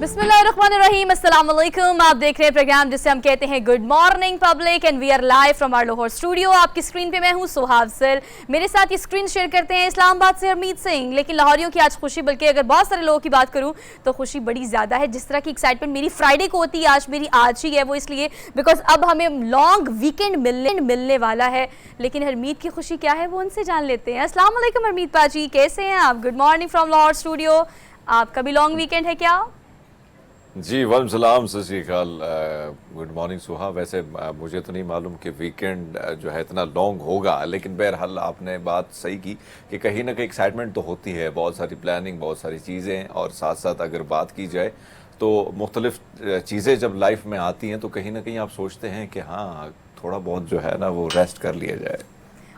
बिस्मिल्लाहिर्रहमानिर्रहीम, अस्सलाम वालेकुम। आप देख रहे हैं प्रोग्राम जिसे हम कहते हैं good morning public and we are live from our Lahore studio. आपकी स्क्रीन पे मैं हूं सुहा अफजल, मेरे साथ ये स्क्रीन शेयर करते हैं इस्लामाबाद से हरमीत सिंह। लेकिन लाहौरियों की आज खुशी, बल्कि अगर बहुत सारे लोगों की बात करूं तो खुशी बड़ी ज़्यादा है। जिस तरह की एक्साइटमेंट मेरी फ्राइडे को होती है, आज मेरी आज ही है। वो इसलिए बिकॉज अब हमें लॉन्ग वीकेंड मिलने वाला है। लेकिन हरमीत की खुशी क्या है वो उनसे जान लेते हैं। अस्सलाम वालेकुम हरमीत पाजी, कैसे हैं आप? Good morning from Lahore studio. आपका भी लॉन्ग वीकेंड है क्या? जी वालेकुम सलाम, सत श्री अकाल, गुड मॉर्निंग सुहा। वैसे मुझे तो नहीं मालूम कि वीकेंड जो है इतना लॉन्ग होगा, लेकिन बहरहाल आपने बात सही की कि कहीं ना कहीं एक्साइटमेंट तो होती है, बहुत सारी प्लानिंग, बहुत सारी चीज़ें, और साथ साथ अगर बात की जाए तो मुख्तलिफ चीज़ें जब लाइफ में आती हैं तो कहीं ना कहीं आप सोचते हैं कि हाँ थोड़ा बहुत जो है ना वो रेस्ट कर लिया जाए।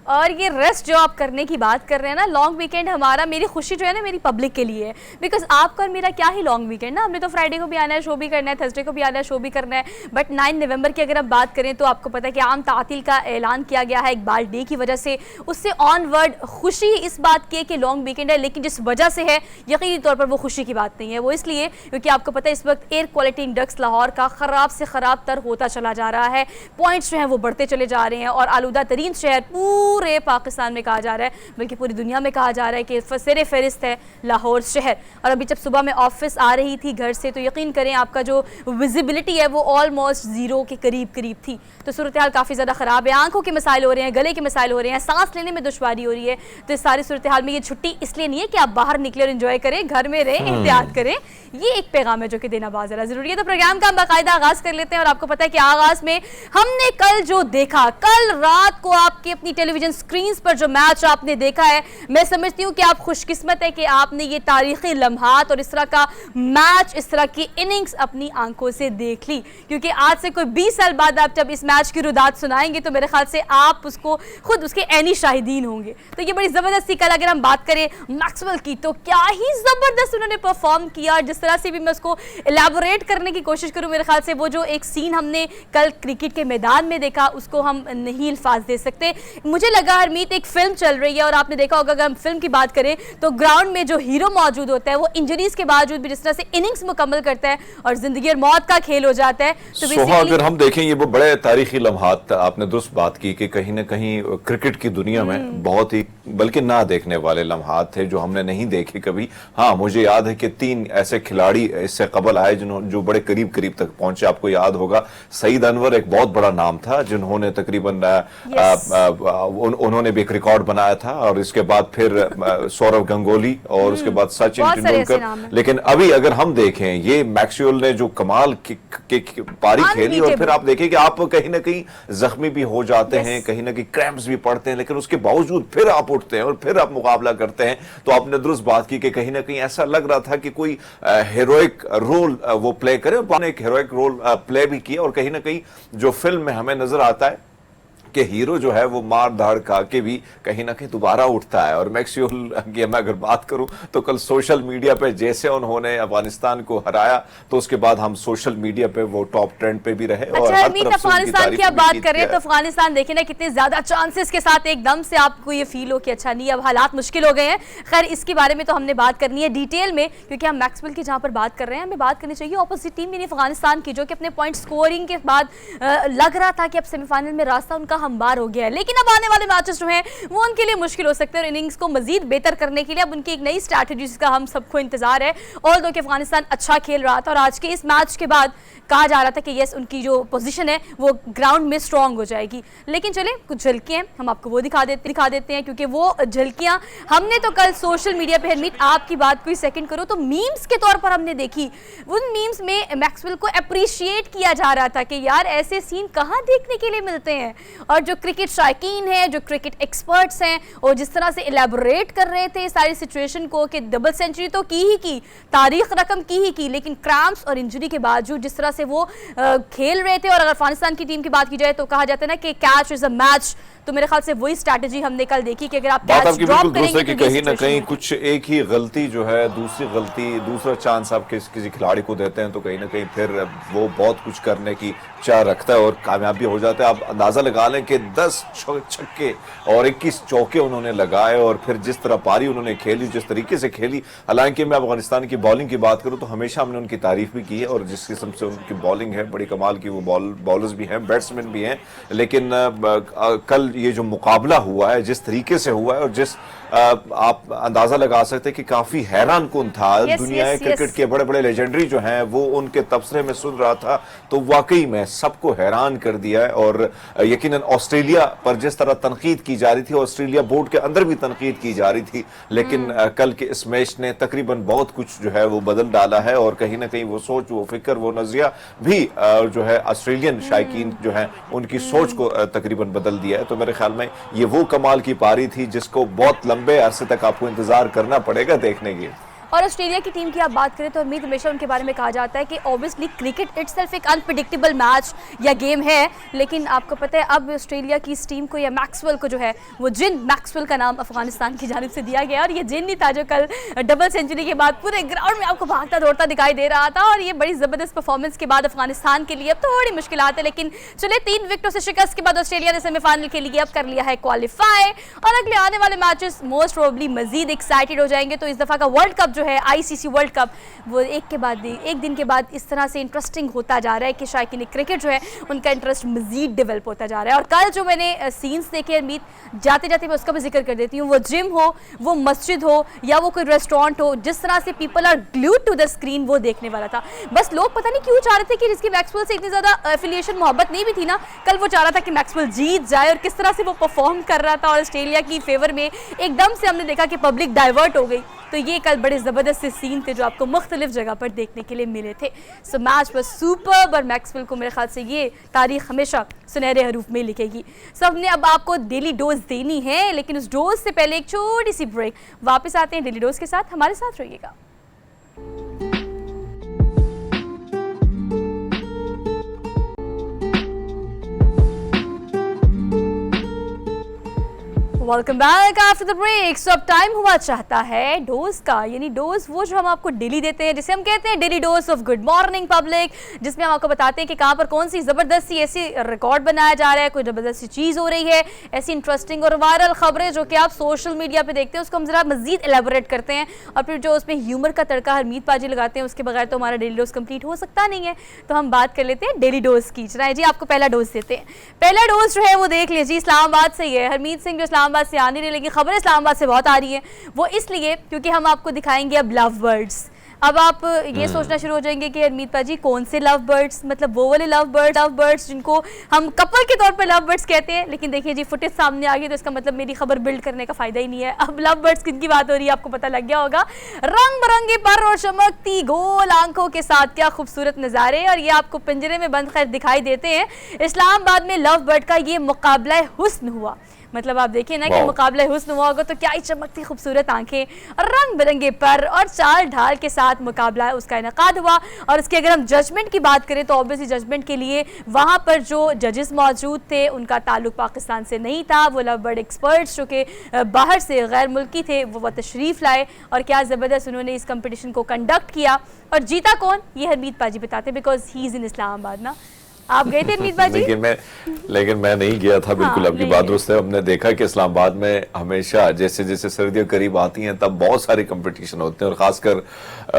और ये रेस्ट जो आप करने की बात कर रहे हैं ना, लॉन्ग वीकेंड हमारा, मेरी खुशी जो है ना मेरी पब्लिक के लिए है। बिकॉज आपका और मेरा क्या ही लॉन्ग वीकेंड ना, हमने तो फ्राइडे को भी आना है, शो भी करना है, थर्सडे को भी आना है, शो भी करना है। बट 9 नवंबर की अगर हम बात करें तो आपको पता है कि आम तातील का ऐलान किया गया है इकबाल डे की वजह से। उससे ऑनवर्ड खुशी इस बात की कि लॉन्ग वीकेंड है, लेकिन जिस वजह से है यकीनी तौर पर वो खुशी की बात नहीं है। वो इसलिए क्योंकि आपको पता है इस वक्त एयर क्वालिटी इंडेक्स लाहौर का ख़राब से ख़राब तर होता चला जा रहा है। पॉइंट्स जो हैं वो बढ़ते चले जा रहे हैं और आलूदा तरीन शहर पूरे पाकिस्तान में कहा जा रहा है, बल्कि पूरी दुनिया में कहा जा रहा है कि सर फहरिस्त है लाहौर शहर। और अभी जब सुबह मैं ऑफिस आ रही थी घर से तो यकीन करें आपका जो विजिबिलिटी है वो ऑलमोस्ट ज़ीरो के करीब थी। तो सूरत हाल काफ़ी ज़्यादा ख़राब है, आंखों के मसाइल हो रहे हैं, गले के मसाइल हो रहे हैं, सांस लेने में दुश्वारी हो रही है। तो इस सारी सूरत हाल में ये छुट्टी इसलिए नहीं है कि आप बाहर निकले और इन्जॉय करें, घर में रहें, एहतियात करें। ये एक पैगाम है जो कि देना बहुत ज़्यादा ज़रूरी है। तो प्रोग्राम का हम बाकायदा आगाज़ कर लेते हैं। और आपको पता है कि आगाज़ में हमने कल जो देखा, कल रात को आपकी अपनी टेलीविजन स्क्रीन पर जो मैच आपने देखा है, मैं समझती हूँ कि आप खुशकिस्मत है कि आपने ये तारीखी लम्हात और इस तरह का मैच, इस तरह की इनिंग्स अपनी आंखों से देख ली। क्योंकि आज से कोई 20 साल बाद आप जब इस मैच की रुदात सुनाएंगे तो मेरे ख्याल से आप उसको खुद उसके ऐनी शाहिदीन होंगे। तो ये बड़ी ज़बरदस्ती, कल अगर हम बात करें मैक्सवेल की तो क्या ही ज़बरदस्त उन्होंने परफॉर्म किया। जिस तरह से भी मैं उसको एलैबोरेट करने की कोशिश करूँ, मेरे ख्याल से वो जो एक सीन हमने कल क्रिकेट के मैदान में देखा उसको हम नहीं अल्फाज दे सकते। मुझे लगा हरमीत एक फिल्म चल रही है और आपने देखा होगा अगर हम फिल्म की बात करें तो ग्राउंड में जो हीरो मौजूद होता है वो इंजरीज के बावजूद भी जिस तरह से इनिंग्स मुकम्मल करता है और जिंदगी और मौत का खेल हो जाता है। तो अगर हम देखें ये वो बड़े तारीखी लम्हात, आपने दुरुस्त बात की कि कहीं ना कहीं क्रिकेट की दुनिया में बहुत ही बल्कि ना देखने वाले लम्हात थे जो हमने नहीं देखे कभी। हाँ, मुझे याद है कि 3 ऐसे खिलाड़ी इससे कबल आए जो बड़े करीब तक पहुंचे। आपको याद होगा सईद अनवर एक बहुत बड़ा नाम था जिन्होंने तकरीबन उन्होंने भी एक रिकॉर्ड बनाया था, और इसके बाद फिर सौरव गंगोली और उसके बाद सचिन तेंदुलकर। लेकिन अभी अगर हम देखें ये मैक्सवेल ने जो कमाल की पारी खेली, और फिर आप देखें कि आप कहीं ना कहीं जख्मी भी हो जाते हैं, कहीं ना कहीं क्रैम्प्स भी पड़ते हैं, लेकिन उसके बावजूद फिर आप उठते हैं और फिर आप मुकाबला करते हैं। तो आपने दुरुस्त बात की कि कहीं ना कहीं ऐसा लग रहा था कि कोई हीरोइक रोल वो प्ले करे, और एक हीरोइक रोल प्ले भी किया। और कहीं ना कहीं जो फिल्म में हमें नजर आता है कि हीरो जो है वो मार धाड़ खा के भी कहीं ना कहीं दोबारा उठता है। और मैक्सवेल की मैं अगर बात करूं तो कल सोशल मीडिया पे जैसे उन्होंने अफगानिस्तान को हराया तो उसके बाद हम सोशल मीडिया पे वो टॉप ट्रेंड पे भी रहे। अच्छा, और अफगानिस्तान की आप बात करें तो अफगानिस्तान देखिए ना कितने ज्यादा चांसेस के साथ एकदम से आपको ये फील हो कि अच्छा नहीं अब हालात मुश्किल हो गए हैं। खैर इसके बारे में तो हमने बात करनी है डिटेल में, क्योंकि हम मैक्सवेल की जहां पर बात कर रहे हैं हमें बात करनी चाहिए ऑपोजिट टीम यानी अफगानिस्तान की, जो कि अपने पॉइंट स्कोरिंग के बाद लग रहा था कि अब सेमीफाइनल में रास्ता उनका हमवार हो गया है। लेकिन अब आने वाले मैचेस जो हैं वो उनके लिए मुश्किल हो सकते हैं और इनिंग्स को मजीद बेहतर करने के लिए अब उनकी एक नई स्ट्रैटेजी जिसका हम सबको इंतजार है। और दो कि अफगानिस्तान अच्छा खेल रहा था और आज के इस मैच के बाद कहा जा रहा था कि यस उनकी जो पोजीशन है वो ग्राउंड में स्ट्रांग हो जाएगी। लेकिन चले कुछ झलकियां हम आपको वो दिखा देते हैं, क्योंकि वो झलकियां हमने तो कल सोशल मीडिया पे, हरमीत आपकी बात को सेकंड करो तो मीम्स के तौर पर हमने देखी। उन मीम्स में मैक्सवेल को अप्रिशिएट किया जा रहा था कि यार ऐसे सीन कहाँ देखने के लिए मिलते हैं। और जो क्रिकेट शायकीन है, जो क्रिकेट एक्सपर्ट्स हैं, और जिस तरह से एलैबोरेट कर रहे थे सारी सिचुएशन को कि डबल सेंचुरी तो की तारीख रकम की, लेकिन क्रैम्प्स और इंजरी के बावजूद जिस तरह से वो खेल रहे थे। और अगर अफगानिस्तान की टीम की बात की जाए तो कहा जाता है ना कि कैच इज अ मैच, तो मेरे ख्याल से वही स्ट्रैटेजी हमने कल देखी कि अगर आप कैच ड्रॉप करेंगे तो कहीं ना कहीं कुछ एक ही गलती जो है दूसरी गलती, दूसरा चांस आप किसी खिलाड़ी को देते हैं तो कहीं ना कहीं फिर वो बहुत कुछ करने की चाह रखता है और कामयाब भी हो जाता है। आप अंदाजा लगा लें है कि 10 छक्के और 21 चौके उन्होंने लगाए, और फिर जिस तरह पारी उन्होंने खेली, जिस तरीके से खेली। हालांकि मैं अफगानिस्तान की बॉलिंग की बात करूं तो हमेशा हमने उनकी तारीफ भी की है, और जिस किस्म से उनकी बॉलिंग है बड़ी कमाल की, वो बॉलर्स भी हैं, बैट्समैन भी हैं। लेकिन कल ये जो मुकाबला हुआ है, जिस तरीके से हुआ है, और जिस आप अंदाजा लगा सकते हैं कि काफी हैरान कुन था। दुनिया क्रिकेट के बड़े बड़े लेजेंडरी जो हैं वो उनके तबसरे में सुन रहा था, तो वाकई में सबको हैरान कर दिया है। और यकीनन ऑस्ट्रेलिया पर जिस तरह तनकीद की जा रही थी, ऑस्ट्रेलिया बोर्ड के अंदर भी तनकीद की जा रही थी, लेकिन कल के इस मैच ने तकरीबन बहुत कुछ जो है वो बदल डाला है, और कहीं ना कहीं वो सोच, वो फिक्र, वो नजरिया भी जो है ऑस्ट्रेलियन शायकीन जो है उनकी सोच को तकरीबन बदल दिया है। तो मेरे ख्याल में ये वो कमाल की पारी थी जिसको बहुत लंबे अरसे तक आपको इंतजार करना पड़ेगा देखने की। और ऑस्ट्रेलिया की टीम की आप बात करें तो हमें हमेशा उनके बारे में कहा जाता है कि ऑब्वियसली क्रिकेट इटसेल्फ एक अनप्रेडिक्टेबल मैच या गेम है, लेकिन आपको पता है अब ऑस्ट्रेलिया की इस टीम को या मैक्सवेल को जो है वो जिन मैक्सवेल का नाम अफगानिस्तान की जानिब से दिया गया, और ये जिन नहीं था जो कल डबल सेंचुरी के बाद पूरे ग्राउंड में आपको भागता दौड़ता दिखाई दे रहा था। और ये बड़ी ज़बरदस्त परफॉर्मेंस के बाद अफगानिस्तान के लिए अब थोड़ी मुश्किल है, लेकिन चले 3 विकेटों से शिकस्त के बाद ऑस्ट्रेलिया ने सेमीफाइनल के लिए अब कर लिया है क्वालिफाई, और अगले आने वाले मैचेस मोस्ट प्रोबेबली मजीद एक्साइटेड हो जाएंगे। तो इस दफ़ा का वर्ल्ड कप जो है ICC वर्ल्ड कप वो एक दिन के बाद इस तरह से इंटरेस्टिंग होता जा रहा है कि शायकीन क्रिकेट जो है उनका इंटरेस्ट मजीद डेवलप होता जा रहा है। और कल जो मैंने सीन्स देखे अमीत, जाते जाते मैं उसका भी जिक्र कर देती हूँ, वो जिम हो, वो मस्जिद हो, या वो कोई रेस्टोरेंट हो, जिस तरह से people are glued to the screen, वो देखने वाला था। बस लोग पता नहीं क्यों चाह रहे थे कि जिसकी मैक्सवेल से इतनी ज़्यादा एफिलिएशन मोहब्बत नहीं भी थी ना, कल वो चाह रहा था कि मैक्सवेल जीत जाए, और किस तरह से वो परफॉर्म कर रहा था और ऑस्ट्रेलिया की फेवर में एकदम से हमने देखा कि पब्लिक डाइवर्ट हो गई। तो ये कल बड़े ज़बरदस्त से सीन थे जो आपको मुख्तलिफ जगह पर देखने के लिए मिले थे। सो मैच was सुपर्ब, और मैक्सवेल को मेरे ख्याल से ये तारीख हमेशा सुनहरे हरूफ में लिखेगी। सो हमने अब आपको डेली डोज देनी है, लेकिन उस डोज से पहले एक छोटी सी ब्रेक। वापस आते हैं डेली डोज के साथ, हमारे साथ रहिएगा। Welcome back after the break. So अब टाइम हुआ चाहता है डोज का, यानी डोज वो जो हम आपको डेली देते हैं, जिसे हम कहते हैं daily dose of good morning public, जिसमें हम आपको बताते हैं कि कहाँ पर कौन सी ज़बरदस्ती ऐसी रिकॉर्ड बनाया जा रहा है, कोई ज़बरदस्ती चीज़ हो रही है, ऐसी इंटरेस्टिंग और वायरल खबरें जो कि आप सोशल मीडिया पे देखते हैं, उसको हम ज़रा मज़ीद एलेबोरेट करते हैं, और फिर जो उसमें ह्यूमर का तड़का हरमीत पाजी लगाते हैं, उसके बगैर तो हमारा डेली डोज कंप्लीट हो सकता नहीं है। तो हम बात कर लेते हैं डेली डोज की। चलाएं जी, आपको पहला डोज देते हैं। पहला डोज जो है वो देख लीजिए, इस्लामाबाद से ही है। हरमीत सिंह जो इस्लामाबाद से आ नहीं रही, लेकिन खबर इस्लामाबाद से बहुत आ रही है। वो इसलिए क्योंकि हम आपको दिखाएंगे अब लव बर्ड्स। अब आप ये सोचना शुरू हो जाएंगे कि हरमीत पाजी कौन से लव बर्ड्स, मतलब वो वाले लव बर्ड्स जिनको हम कपल के तौर पर लव बर्ड्स कहते हैं। लेकिन देखिए जी, फुटेज सामने आ गई तो इसका मतलब मेरी खबर बिल्ड करने का फायदा ही नहीं है। अब लव बर्ड्स किन की बात हो रही है आपको पता लग गया होगा। रंग बिरंगे पर और चमकती गोल आंखों के साथ क्या खूबसूरत नज़ारे, और ये आपको पिंजरे में बंद खैर दिखाई देते हैं। इस्लामाबाद में लव बर्ड का ये मुकाबला हुस्न हुआ। मतलब आप देखिए ना कि मुकाबला हुस्न हुआ होगा तो क्या ही चमकती खूबसूरत आंखें, रंग बिरंगे पर और चाल ढाल के साथ मुकाबला उसका इनेकाद हुआ। और इसके अगर हम जजमेंट की बात करें तो ऑब्वियसली जजमेंट के लिए वहाँ पर जो जजेस मौजूद थे उनका ताल्लुक पाकिस्तान से नहीं था। वो लव बर्ड एक्सपर्ट्स जो कि बाहर से गैर मुल्की थे वो तशरीफ़ लाए, और क्या ज़बरदस्त उन्होंने इस कंपटीशन को कंडक्ट किया। और जीता कौन, ये हरमीत पाजी बताते, because he is in Islamabad ना। आप गए थे हरमीत पाजी? लेकिन मैं नहीं गया था। बिल्कुल आपकी बात दुरुस्त है। हमने देखा कि इस्लामाबाद में हमेशा जैसे जैसे सर्दियां करीब आती हैं तब बहुत सारे कंपटीशन होते हैं, और खासकर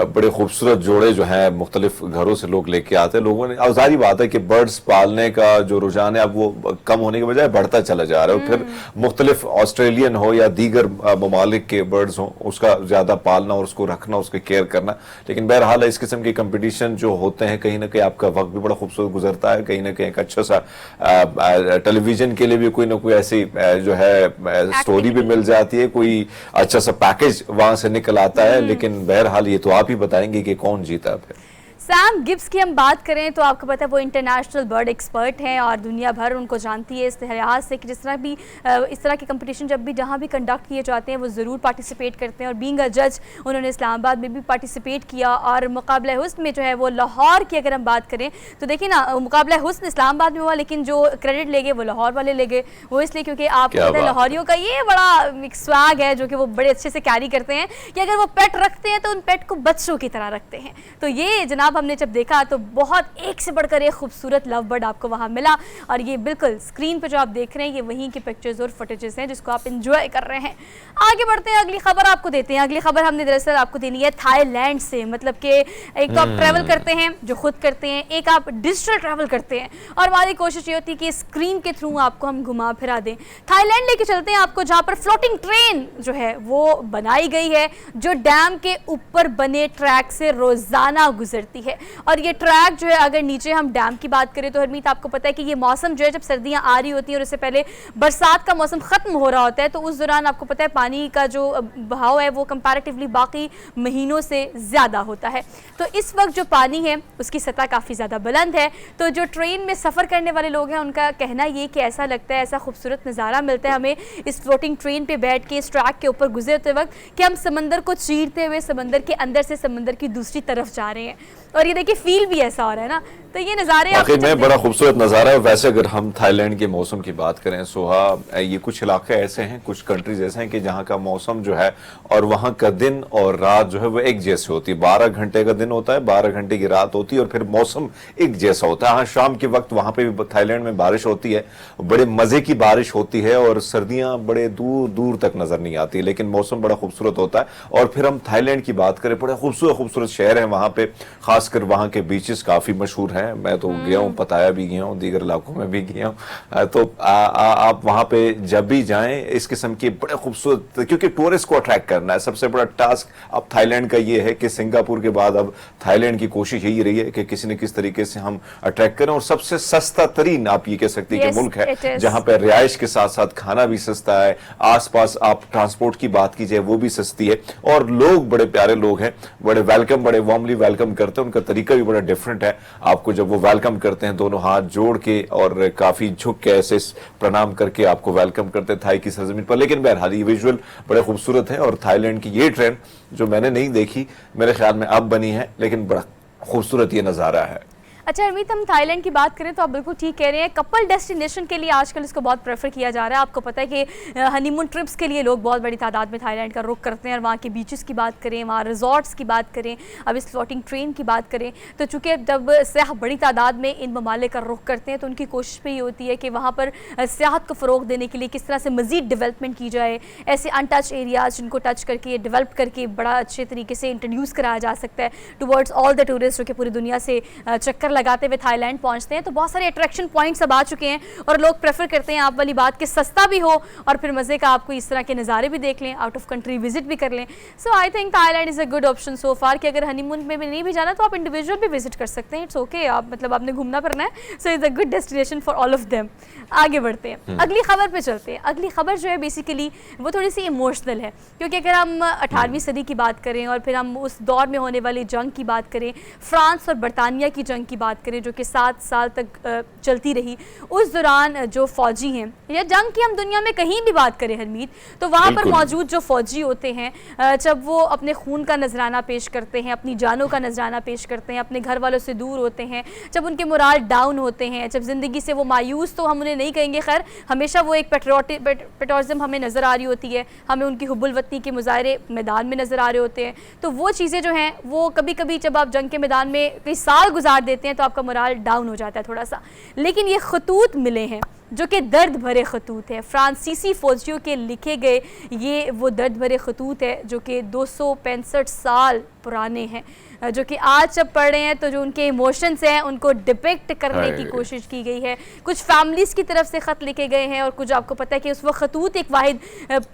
बड़े खूबसूरत जोड़े जो हैं मुख्तलिफ घरों से लोग लेके आते हैं। लोगों ने, और जारी बात है कि बर्ड्स पालने का जो रुझान है अब वो कम होने के बजाय बढ़ता चला जा रहा है, और फिर मुख्तलिफ ऑस्ट्रेलियन हो या दीगर ममालिक के बर्ड्स हो, उसका ज्यादा पालना और उसको रखना, उसकी केयर करना। लेकिन बहरहाल इस किस्म के कंपटीशन जो होते हैं कहीं ना कहीं आपका वक्त भी बड़ा खूबसूरत गुजरता है, कहीं ना कहीं एक अच्छा सा टेलीविजन के लिए भी कोई ना कोई ऐसी जो है स्टोरी भी मिल जाती है, कोई अच्छा सा पैकेज वहां से निकल आता है। लेकिन बहरहाल ये तो आप ही बताएंगे कि कौन जीता फिर। सैम गिब्स की हम बात करें तो आपको पता है वो इंटरनेशनल बर्ड एक्सपर्ट हैं और दुनिया भर उनको जानती है इस लिहाज से कि जिस तरह भी इस तरह के कंपटीशन जब भी जहाँ भी कंडक्ट किए जाते हैं वो ज़रूर पार्टिसिपेट करते हैं। और बीइंग अ जज उन्होंने इस्लामाबाद में भी पार्टिसिपेट किया। और मुकाबला हुस्न में जो है वो लाहौर की अगर हम बात करें तो देखिए ना, मुकाबला हुस्न इस्लामाबाद में हुआ, लेकिन जो क्रेडिट ले गए वो लाहौर वाले ले गए। वो इसलिए क्योंकि आपको पता है लाहौरियों का ये बड़ा एक स्वैग है जो कि वो बड़े अच्छे से कैरी करते हैं कि अगर वो पेट रखते हैं तो उन पेट को बच्चों की तरह रखते हैं। तो ये जनाब जनाब हमने जब देखा तो बहुत एक से बढ़कर एक खूबसूरत लव बर्ड आपको वहाँ मिला, और ये बिल्कुल स्क्रीन पर जो आप देख रहे हैं ये वहीं की पिक्चर्स और फुटेजेस हैं जिसको आप इंजॉय कर रहे हैं। आगे बढ़ते हैं, अगली खबर आपको देते हैं। अगली खबर हमने दरअसल आपको देनी है थाईलैंड से। मतलब कि एक तो आप ट्रैवल करते हैं जो खुद करते हैं, एक आप डिजिटल ट्रैवल करते हैं, और हमारी कोशिश ये होती है कि स्क्रीन के थ्रू आपको हम घुमा फिरा दें। थाईलैंड लेके चलते हैं आपको, जहाँ पर फ्लोटिंग ट्रेन जो है वो बनाई गई है, जो डैम के ऊपर बने ट्रैक से रोजाना गुजरती है। और ये ट्रैक जो है, अगर नीचे हम डैम की बात करें तो हरमीत आपको पता है कि ये मौसम जो है जब सर्दियां आ रही होती हैं और उससे पहले बरसात का मौसम खत्म हो रहा होता है, तो उस दौरान आपको पता है पानी का जो बहाव है वो कंपैरेटिवली बाकी महीनों से ज़्यादा होता है। तो इस वक्त जो पानी है उसकी सतह काफ़ी ज़्यादा बुलंद है। तो जो ट्रेन में सफ़र करने वाले लोग हैं उनका कहना ये कि ऐसा लगता है, ऐसा खूबसूरत नज़ारा मिलता है हमें इस फ्लोटिंग ट्रेन पे बैठ के इस ट्रैक के ऊपर गुजरते वक्त कि हम समंदर को चीरते हुए समंदर के अंदर से समंदर की दूसरी तरफ जा रहे हैं। और ये देखिए फील भी ऐसा हो रहा है ना, तो ये नज़ारे वाकई में बड़ा खूबसूरत नज़ारा है। वैसे अगर हम थाईलैंड के मौसम की बात करें सोहा, ये कुछ इलाके ऐसे हैं, कुछ कंट्रीज ऐसे हैं कि जहाँ का मौसम जो है और वहाँ का दिन और रात जो है वो एक जैसे होती है। 12 घंटे का दिन होता है, 12 घंटे की रात होती है और फिर मौसम एक जैसा होता है। हाँ, शाम के वक्त वहाँ पे भी थाईलैंड में बारिश होती है, बड़े मजे की बारिश होती है और सर्दियाँ बड़े दूर दूर तक नजर नहीं आती, लेकिन मौसम बड़ा खूबसूरत होता है। और फिर हम थाईलैंड की बात करें, बड़े खूबसूरत खूबसूरत शहर है वहाँ पे, खासकर वहाँ के बीचेस काफी मशहूर हैं। मैं तो गया हूँ, पताया भी गया हूँ, दीगर इलाकों में भी गया हूँ। तो आप वहां पे जब भी जाएं, इस किस्म की बड़े खूबसूरत, क्योंकि टूरिस्ट को अट्रैक्ट करना है, सबसे बड़ा टास्क अब थाईलैंड का ये है कि सिंगापुर के बाद अब थाईलैंड की कोशिश यही रही है कि किसी न किसी तरीके से हम अट्रैक्ट करें। और सबसे सस्ता तरीन आप ये कह सकते हैं कि मुल्क है जहां पर रिहाइश के साथ साथ खाना भी सस्ता है, आसपास आप ट्रांसपोर्ट की बात कीजिए वो भी सस्ती है, और लोग बड़े प्यारे लोग हैं, बड़े वेलकम, बड़े वार्मली वेलकम करते हैं। उनका तरीका भी बड़ा डिफरेंट है। आपको जब वो वेलकम करते हैं दोनों हाथ जोड़ के और काफी झुक के ऐसे प्रणाम करके आपको वेलकम करते हैं थाई की सरजमीन पर। लेकिन बहरहाल ये विजुअल बड़े खूबसूरत है और थाईलैंड की ये ट्रेन जो मैंने नहीं देखी, मेरे ख्याल में अब बनी है, लेकिन बड़ा खूबसूरत ये नजारा है। अच्छा हरमीत, हम थाईलैंड की बात करें तो आप बिल्कुल ठीक कह रहे हैं, कपल डेस्टिनेशन के लिए आजकल इसको बहुत प्रेफर किया जा रहा है। आपको पता है कि हनीमून ट्रिप्स के लिए लोग बहुत बड़ी तादाद में थाईलैंड का रुख करते हैं, और वहाँ के बीचेस की बात करें, वहाँ रिजॉर्ट्स की बात करें, अब इस फ्लोटिंग ट्रेन की बात करें, तो चूँकि जब सयाह बड़ी तादाद में इन ममालिक का रुख करते हैं तो उनकी कोशिश भी ये होती है कि वहाँ पर सियाहत को फ़रोग देने के लिए किस तरह से मज़ीद डेवलपमेंट की जाए, ऐसे अनटच एरियाज़ जिनको टच करके डेवलप करके बड़ा अच्छे तरीके से इंट्रोड्यूस कराया जा सकता है टुवर्ड्स ऑल द टूरिस्ट जो कि पूरी दुनिया से चक्कर लगाते हुए थाईलैंड पहुंचते हैं। तो बहुत सारे अट्रैक्शन पॉइंट्स अब आ चुके हैं और लोग प्रेफर करते हैं, आप वाली बात कि सस्ता भी हो और फिर मज़े का आपको इस तरह के नज़ारे भी देख लें, आउट ऑफ कंट्री विजिट भी कर लें। So I think Thailand is a good option so far कि अगर हनीमून में भी नहीं भी जाना तो आप इंडिविजुअल भी विजिट कर सकते हैं। इट्स ओके, आप मतलब आपने घूमना फिरना है, so is a good destination for all of them. आगे बढ़ते हैं, अगली खबर पे चलते हैं। अगली खबर जो है बेसिकली वो थोड़ी सी इमोशनल है, क्योंकि अगर हम 18वीं सदी की बात करें और फिर हम उस दौर में होने वाली जंग की बात करें, फ्रांस और बरतानिया की जंग की बात करें जो कि 7 साल तक चलती रही, उस दौरान जो फौजी हैं, या जंग की हम दुनिया में कहीं भी बात करें हरमीत, तो वहाँ पर मौजूद जो फौजी होते हैं, जब वो अपने खून का नजराना पेश करते हैं, अपनी जानों का नजराना पेश करते हैं, अपने घर वालों से दूर होते हैं, जब उनके मोराल डाउन होते हैं, जब ज़िंदगी से वो मायूस, तो हम उन्हें नहीं कहेंगे, खैर हमेशा वो एक पेट्रोटिज्म हमें नज़र आ रही होती है, हमें उनकी हुब्बुल वतनी के मुजाहरे मैदान में नज़र आ रहे होते हैं। तो वो चीज़ें जो हैं वो कभी कभी जब आप जंग के मैदान में कई साल गुजार देते हैं तो आपका मोराल डाउन हो जाता है थोड़ा सा। लेकिन ये खतूत मिले हैं जो कि दर्द भरे खतूत है, फ्रांसीसी फौजियों के लिखे गए ये वो दर्द भरे खतूत है जो कि 265 साल पुराने हैं, जो कि आज जब पढ़ रहे हैं तो जो उनके इमोशंस हैं उनको डिपिक्ट करने की कोशिश की गई है। कुछ फैमिलीज़ की तरफ से ख़त लिखे गए हैं और कुछ आपको पता है कि उस वक्त खतूत एक वाहिद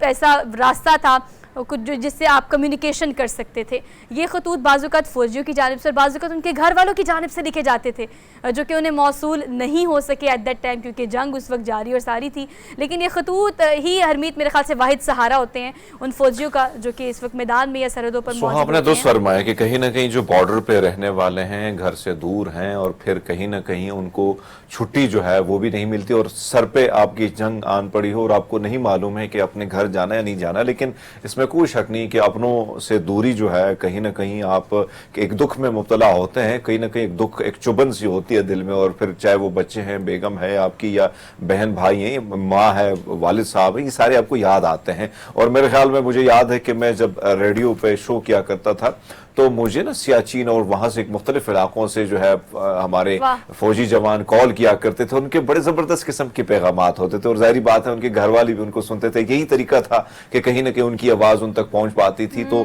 ऐसा रास्ता था कुछ जिससे आप कम्युनिकेशन कर सकते थे। ये खतूत बाज़ुकात फ़ौजियों की जानिब से और बाज़ुकात उनके घर वालों की जानिब से लिखे जाते थे, जो कि उन्हें मौसूल नहीं हो सके एट दैट टाइम, क्योंकि जंग उस वक्त जारी और सारी थी। लेकिन ये खतूत ही हरमीत मेरे ख्याल से वाहिद सहारा होते हैं उन फौजियों का जो कि इस वक्त मैदान में या सरहदों पर मौजूद हैं। आपने दोस्त फरमाया कि कहीं ना कहीं जो बॉर्डर पे रहने वाले हैं, घर से दूर हैं और फिर कहीं ना कहीं उनको छुट्टी जो है वो भी नहीं मिलती और सर पे आपकी जंग आन पड़ी हो और आपको नहीं मालूम है कि अपने घर जाना या नहीं जाना। लेकिन इसमें कोई शक नहीं कि अपनों से दूरी जो है कहीं ना कहीं आप एक दुख में मुब्तला होते हैं, कहीं ना कहीं एक दुख, एक चुभन सी होती है दिल में। और फिर चाहे वो बच्चे हैं, बेगम है आपकी, या बहन भाई हैं, माँ है, वालिद साहब है, ये सारे आपको याद आते हैं। और मेरे ख्याल में मुझे याद है कि मैं जब रेडियो पे शो किया करता था तो मुझे ना सियाचिन और वहां से मुख्तलिफ इलाकों से जो है हमारे फौजी जवान कॉल किया करते थे, उनके बड़े जबरदस्त किस्म के पैगामात होते थे और जाहिर बात है उनके घर वाले भी उनको सुनते थे। यही तरीका था कि कहीं ना कहीं उनकी आवाज उन तक पहुंच पाती थी। तो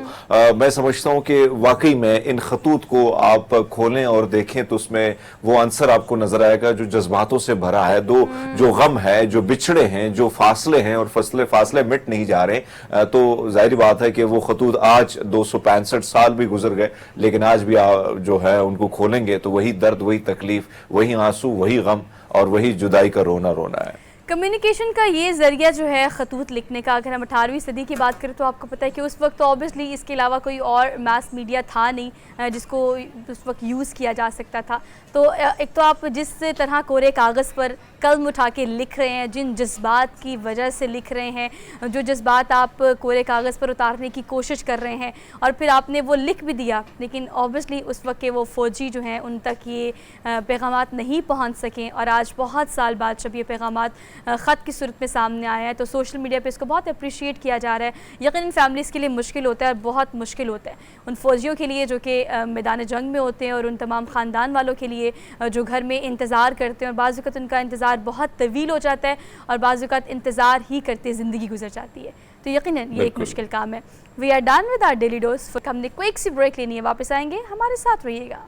मैं समझता हूं कि वाकई में इन खतूत को आप खोलें और देखें तो उसमें वो आंसर आपको नजर आएगा जो जज्बातों से भरा है, जो गम है, जो बिछड़े हैं, जो फासले हैं और फासले मिट नहीं जा रहे। तो जाहिर बात है कि वो खतूत आज 265 साल भी गुजर गए, लेकिन आज भी जो है उनको खोलेंगे तो वही दर्द, वही तकलीफ, वही आंसू, वही गम और वही जुदाई का रोना रोना है। कम्युनिकेशन का ये ज़रिया जो है खतूत लिखने का, अगर हम 18वीं सदी की बात करें तो आपको पता है कि उस वक्त तो ऑब्वियसली इसके अलावा कोई और मास मीडिया था नहीं जिसको उस वक्त यूज़ किया जा सकता था। तो एक तो आप जिस तरह कोरे कागज़ पर कलम उठा के लिख रहे हैं, जिन जज्बात की वजह से लिख रहे हैं, जो जज्बात आप कोरे कागज़ पर उतारने की कोशिश कर रहे हैं और फिर आपने वो लिख भी दिया, लेकिन ऑब्वियसली उस वक्त के वो फ़ौजी जो हैं उन तक ये पैगामात नहीं पहुंच सकें और आज बहुत साल बाद जब ये पैगामात ख़त की सूरत में सामने आया है तो सोशल मीडिया पे इसको बहुत अप्रिशिएट किया जा रहा है। यकीनन फैमिलीज़ के लिए मुश्किल होता है, बहुत मुश्किल होता है उन फ़ौजियों के लिए जो कि मैदान जंग में होते हैं और उन तमाम ख़ानदान वालों के लिए जो घर में इंतज़ार करते हैं और बाज़ वक़्त उनका इंतज़ार बहुत तवील हो जाता है और बाज़ वक़्त इंतज़ार ही करते ज़िंदगी गुजर जाती है। तो यकीनन ये एक मुश्किल काम है। We are done with our daily dose. हमने क्विक सी ब्रेक लेनी है, वापस आएंगे, हमारे साथ रहिएगा।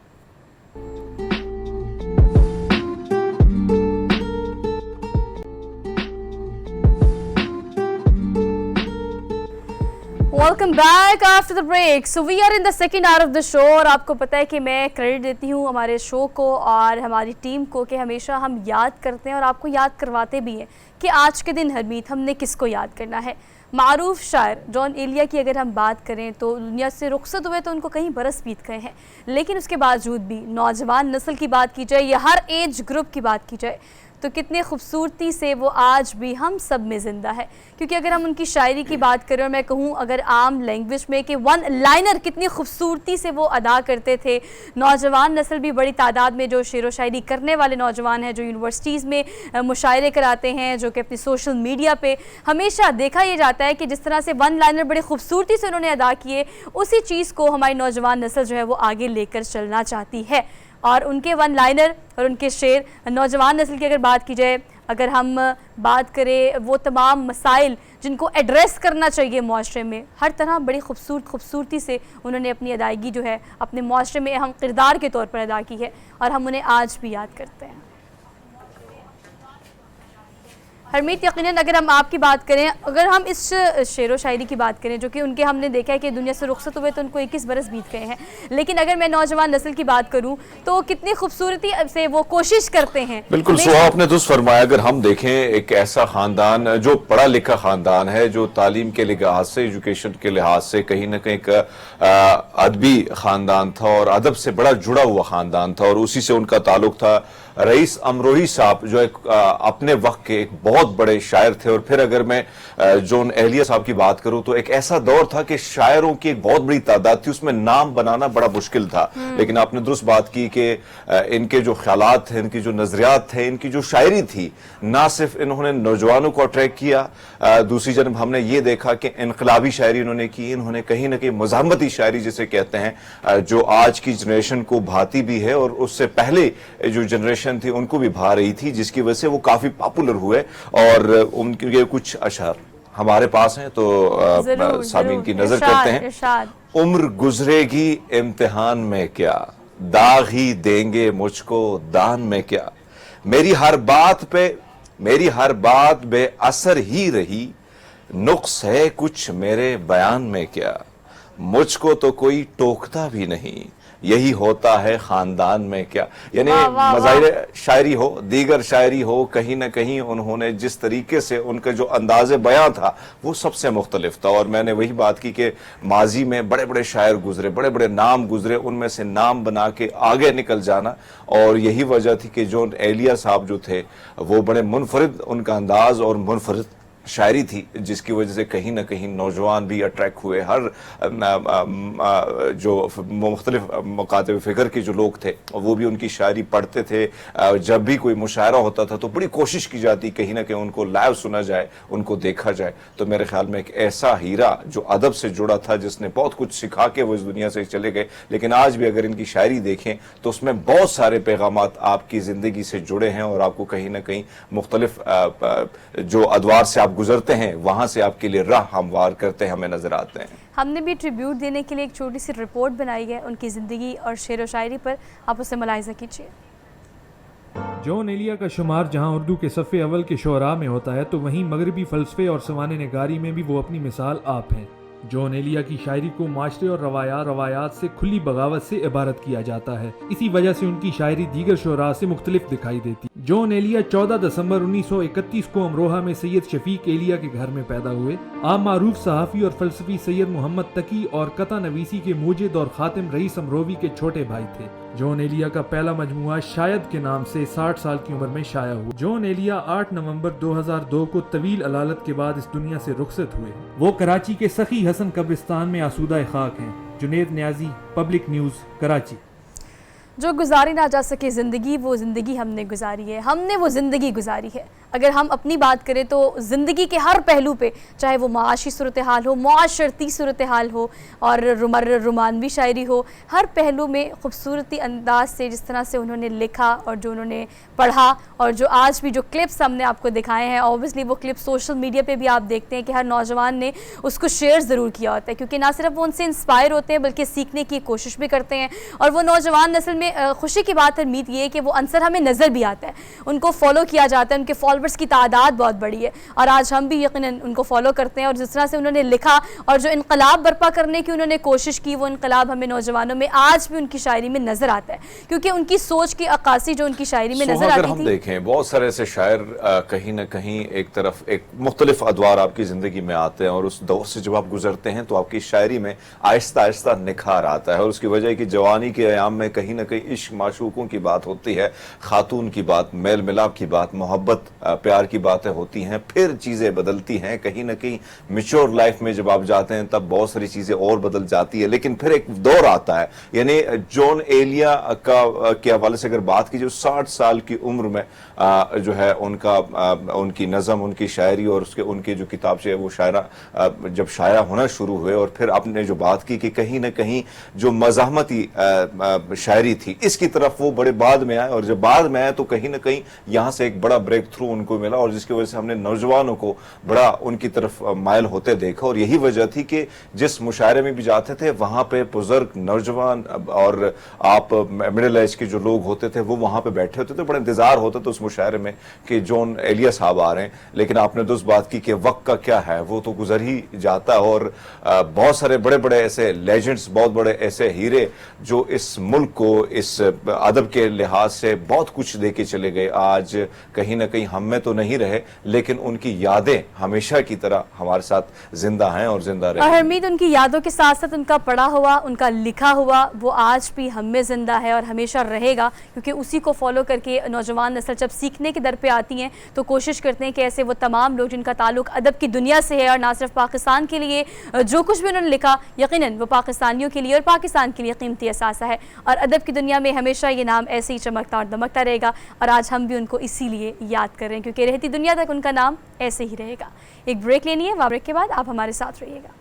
Welcome back after the break. So we are in the second hour of the show और आपको पता है कि मैं क्रेडिट देती हूँ हमारे शो को और हमारी टीम को कि हमेशा हम याद करते हैं और आपको याद करवाते भी हैं कि आज के दिन हरमीत हमने किसको याद करना है। मारूफ शायर जॉन एलिया की अगर हम बात करें तो दुनिया से रुखसत हुए तो उनको कई बरस बीत गए हैं, लेकिन उसके बावजूद भी नौजवान नस्ल की बात की जाए या हर एज ग्रुप की बात की जाए तो कितनी खूबसूरती से वो आज भी हम सब में ज़िंदा है। क्योंकि अगर हम उनकी शायरी की बात करें और मैं कहूँ अगर आम लैंग्वेज में कि वन लाइनर कितनी खूबसूरती से वो अदा करते थे। नौजवान नस्ल भी बड़ी तादाद में जो शेर व शायरी करने वाले नौजवान हैं, जो यूनिवर्सिटीज़ में मुशायरे कराते हैं, जो कि अपनी सोशल मीडिया पे हमेशा देखा यह जाता है कि जिस तरह से वन लाइनर बड़ी खूबसूरती से उन्होंने अदा किए, उसी चीज़ को हमारी नौजवान नस्ल जो है वो आगे लेकर चलना चाहती है। और उनके वन लाइनर और उनके शेर, नौजवान नस्ल की अगर बात की जाए, अगर हम बात करें वो तमाम मसाइल जिनको एड्रेस करना चाहिए माशरे में, हर तरह बड़ी खूबसूरती से उन्होंने अपनी अदायगी जो है अपने माशरे में अहम किरदार के तौर पर अदा की है और हम उन्हें आज भी याद करते हैं। हरमीत, यकीनन अगर हम आपकी बात करें, अगर हम इस शेर व शायरी की बात करें जो कि उनके हमने देखा है कि दुनिया से रुखसत हुए तो उनको 21 बरस बीत गए हैं, लेकिन अगर मैं नौजवान नस्ल की बात करूं तो कितनी खूबसूरती से वो कोशिश करते हैं। बिल्कुल सुहा, आपने दुरुस्त फरमाया। अगर हम देखें एक ऐसा खानदान जो पढ़ा लिखा खानदान है, जो तालीम के लिहाज से, एजुकेशन के लिहाज से कहीं ना कहीं अदबी खानदान था और अदब से बड़ा जुड़ा हुआ खानदान था और उसी से उनका ताल्लुक था। रईस अमरोही साहब जो एक अपने वक्त के एक बहुत बड़े शायर थे। और फिर अगर मैं जॉन एलिया साहब की बात करूं तो एक ऐसा दौर था कि शायरों की एक बहुत बड़ी तादाद थी, उसमें नाम बनाना बड़ा मुश्किल था। लेकिन आपने दुरुस्त बात की कि इनके जो ख्यालात थे, इनकी जो नजरियात थे, इनकी जो शायरी थी, ना सिर्फ इन्होंने नौजवानों को अट्रैक्ट किया, दूसरी जानब हमने ये देखा कि इनकलाबी शायरी इन्होंने की। इन्होंने कहीं ना कहीं मज़ाहमती शायरी जिसे कहते हैं, जो आज की जनरेशन को भाती भी है और उससे पहले जो जनरेशन थी उनको भी भा रही थी, जिसकी वजह से वो काफी पॉपुलर हुए। और उनके कुछ अशआर हमारे पास हैं तो सामीन की नजर करते हैं। उम्र गुजरेगी इम्तिहान में क्या, दाग ही देंगे मुझको दान में क्या, मेरी हर बात बेअसर ही रही, नुक्स है कुछ मेरे बयान में क्या, मुझको तो कोई टोकता भी नहीं, यही होता है खानदान में क्या। यानी मज़ाहिर शायरी हो, दीगर शायरी हो, कहीं ना कहीं उन्होंने जिस तरीके से उनका जो अंदाज़े बयां था वो सबसे मुख्तलिफ था। और मैंने वही बात की कि माजी में बड़े बड़े शायर गुजरे, बड़े बड़े नाम गुजरे, उनमें से नाम बना के आगे निकल जाना। और यही वजह थी कि जॉन एलिया साहब जो थे वो बड़े मुनफरिद उनका अंदाज और मुनफरिद शायरी थी जिसकी वजह से कहीं ना कहीं नौजवान भी अट्रैक्ट हुए। हर जो मुख्तलिफ मकातब फ़िक्र के जो लोग थे वो भी उनकी शायरी पढ़ते थे। जब भी कोई मुशायरा होता था तो बड़ी कोशिश की जाती कहीं ना कहीं उनको लाइव सुना जाए, उनको देखा जाए। तो मेरे ख्याल में एक ऐसा हीरा जो अदब से जुड़ा था, जिसने बहुत कुछ सिखा के वो इस दुनिया से चले गए, लेकिन आज भी अगर इनकी शायरी देखें तो उसमें बहुत सारे पैगामात आपकी ज़िंदगी से जुड़े हैं और आपको कहीं ना कहीं मुख्तलिफ जो अदवार से आप गुजरते हैं वहाँ से आपके लिए राह हमवार करते हमें नज़र आते हैं। हमने भी ट्रिब्यूट देने के लिए एक छोटी सी रिपोर्ट बनाई है उनकी ज़िंदगी और शेर व शायरी पर, आप उसे मुलाहिज़ा कीजिए। जॉन एलिया का शुमार जहां उर्दू के सफ़े अव्वल के शोरा में होता है, तो वहीं मगरबी फ़लसफ़े और सवाने निगारी में भी वो अपनी मिसाल आप हैं। जॉन एलिया की शायरी को माशरे और रवायात से खुली बगावत से इबारत किया जाता है। इसी वजह से उनकी शायरी दीगर शोरा से मुख्तलिफ दिखाई देती। जॉन एलिया 14 दिसंबर 1931 को अमरोहा में सैयद शफीक एलिया के घर में पैदा हुए। आप मारूफ सहाफ़ी और फ़लसफ़ी सैयद मोहम्मद तकी और कता नवीसी के मूजिद और खातिम रईस अमरोवी के छोटे भाई थे। जॉन एलिया का पहला मजमुआ शायद के नाम से 60 साल की उम्र में शाया हुआ। जॉन एलिया 8 नवंबर 2002 को तवील अलालत के बाद इस दुनिया से रुखसत हुए। वो कराची के सखी हसन कब्रिस्तान में आसूदा खाक हैं। Junaid Niazi, public news, Karachi. जो गुजारी ना जा सके ज़िंदगी, वो ज़िंदगी हमने गुजारी है, हमने वो ज़िंदगी गुजारी है। अगर हम अपनी बात करें तो ज़िंदगी के हर पहलू पे, चाहे वो माशी सूरत हाल हो, मुआशरती सूरत हाल हो और रोमानवी शायरी हो, हर पहलू में खूबसूरती अंदाज से जिस तरह से उन्होंने लिखा और जो उन्होंने पढ़ा और जो आज भी जो क्लिप्स हमने आपको दिखाए हैं, ऑब्वियसली वो क्लिप्स सोशल मीडिया पे भी आप देखते हैं कि हर नौजवान ने उसको शेयर ज़रूर किया होता है, क्योंकि ना सिर्फ वो उनसे इंस्पायर होते हैं बल्कि सीखने की कोशिश भी करते हैं। और वो नौजवान नस्ल में खुशी की बात है, मीत ये है कि वो अंसर हमें नज़र भी आता है, उनको फॉलो किया जाता है, उनके फॉलोअर्स की तादाद बहुत बड़ी है और आज हम भी यकीनन उनको फॉलो करते हैं। और जिस तरह से उन्होंने लिखा और जो इनकलाब बर्पा करने की उन्होंने कोशिश की, वो इनकलाब हमें नौजवानों में आज भी उनकी शायरी में नज़र आता है, क्योंकि उनकी सोच की अक्कासी जो उनकी शायरी में नज़र आती थी। देखें बहुत सारे ऐसे शायर कहीं ना कहीं एक तरफ एक मुख्तलिफ अदवार आपकी ज़िंदगी में आते हैं और उस दौर से जब आप गुजरते हैं तो आपकी शायरी में आहिस्ता आहिस्ता निखार आता है। और उसकी वजह है कि जवानी के अयाम में कहीं ना कहीं इश्क माशूकों की बात होती है, खातून की बात, मेल मिलाप की बात, मोहब्बत प्यार की बातें होती हैं, फिर चीज़ें बदलती हैं। कहीं ना कहीं मैच्योर लाइफ में जब आप जाते हैं तब बहुत सारी चीज़ें और बदल जाती है, लेकिन फिर एक दौर आता है। यानी जॉन एलिया के हवाले से अगर बात की, जो 60 साल की उम्र में जो है उनकी नज़म, उनकी शायरी और उनकी जो किताब से वो शायरा जब शाया होना शुरू हुए, और फिर आपने जो बात की कि कहीं ना कहीं जो मज़ाहमती शायरी थी इसकी तरफ वो बड़े बाद में आए, और जब बाद में आए तो कहीं ना कहीं यहाँ से एक बड़ा ब्रेक थ्रू उनको मिला और जिसकी वजह से हमने नौजवानों को बड़ा उनकी तरफ मायल होते देखा। और यही वजह थी कि जिस मुशायरे में भी जाते थे वहाँ पे बुजुर्ग, नौजवान और आप मिडिल एज के जो लोग होते थे वो वहाँ पे बैठे होते थे। बड़ा इंतजार होता था उस मुशायरे में कि जॉन एलिया साहब आ रहे हैं, लेकिन आपने तो उस बात की कि वक्त का क्या है, वो तो गुजर ही जाता है। और बहुत सारे बड़े बड़े ऐसे लेजेंड्स, बहुत बड़े ऐसे हीरे जो इस मुल्क को इस अदब के लिहाज से बहुत कुछ दे के चले गए, आज कहीं ना कहीं हम में तो नहीं रहे, लेकिन उनकी यादें हमेशा की तरह हमारे साथ जिंदा हैं और जिंदा रहे। और हरमीत, उनकी यादों के साथ साथ उनका पढ़ा हुआ, उनका लिखा हुआ वो आज भी हम में जिंदा है और हमेशा रहेगा, क्योंकि उसी को फॉलो करके नौजवान नस्ल जब सीखने के दर पे आती हैं तो कोशिश करते हैं कि ऐसे वो तमाम लोग जिनका ताल्लुक अदब की दुनिया से है और ना सिर्फ पाकिस्तान के लिए, जो कुछ भी उन्होंने लिखा यकीनन वो पाकिस्तानियों के लिए और पाकिस्तान के लिए कीमती असासा है और अदब की दुनिया में हमेशा ये नाम ऐसे ही चमकता और दमकता रहेगा। और आज हम भी उनको इसीलिए याद कर रहे हैं, क्योंकि रहती दुनिया तक उनका नाम ऐसे ही रहेगा। एक ब्रेक लेनी है, ब्रेक के बाद आप हमारे साथ रहिएगा।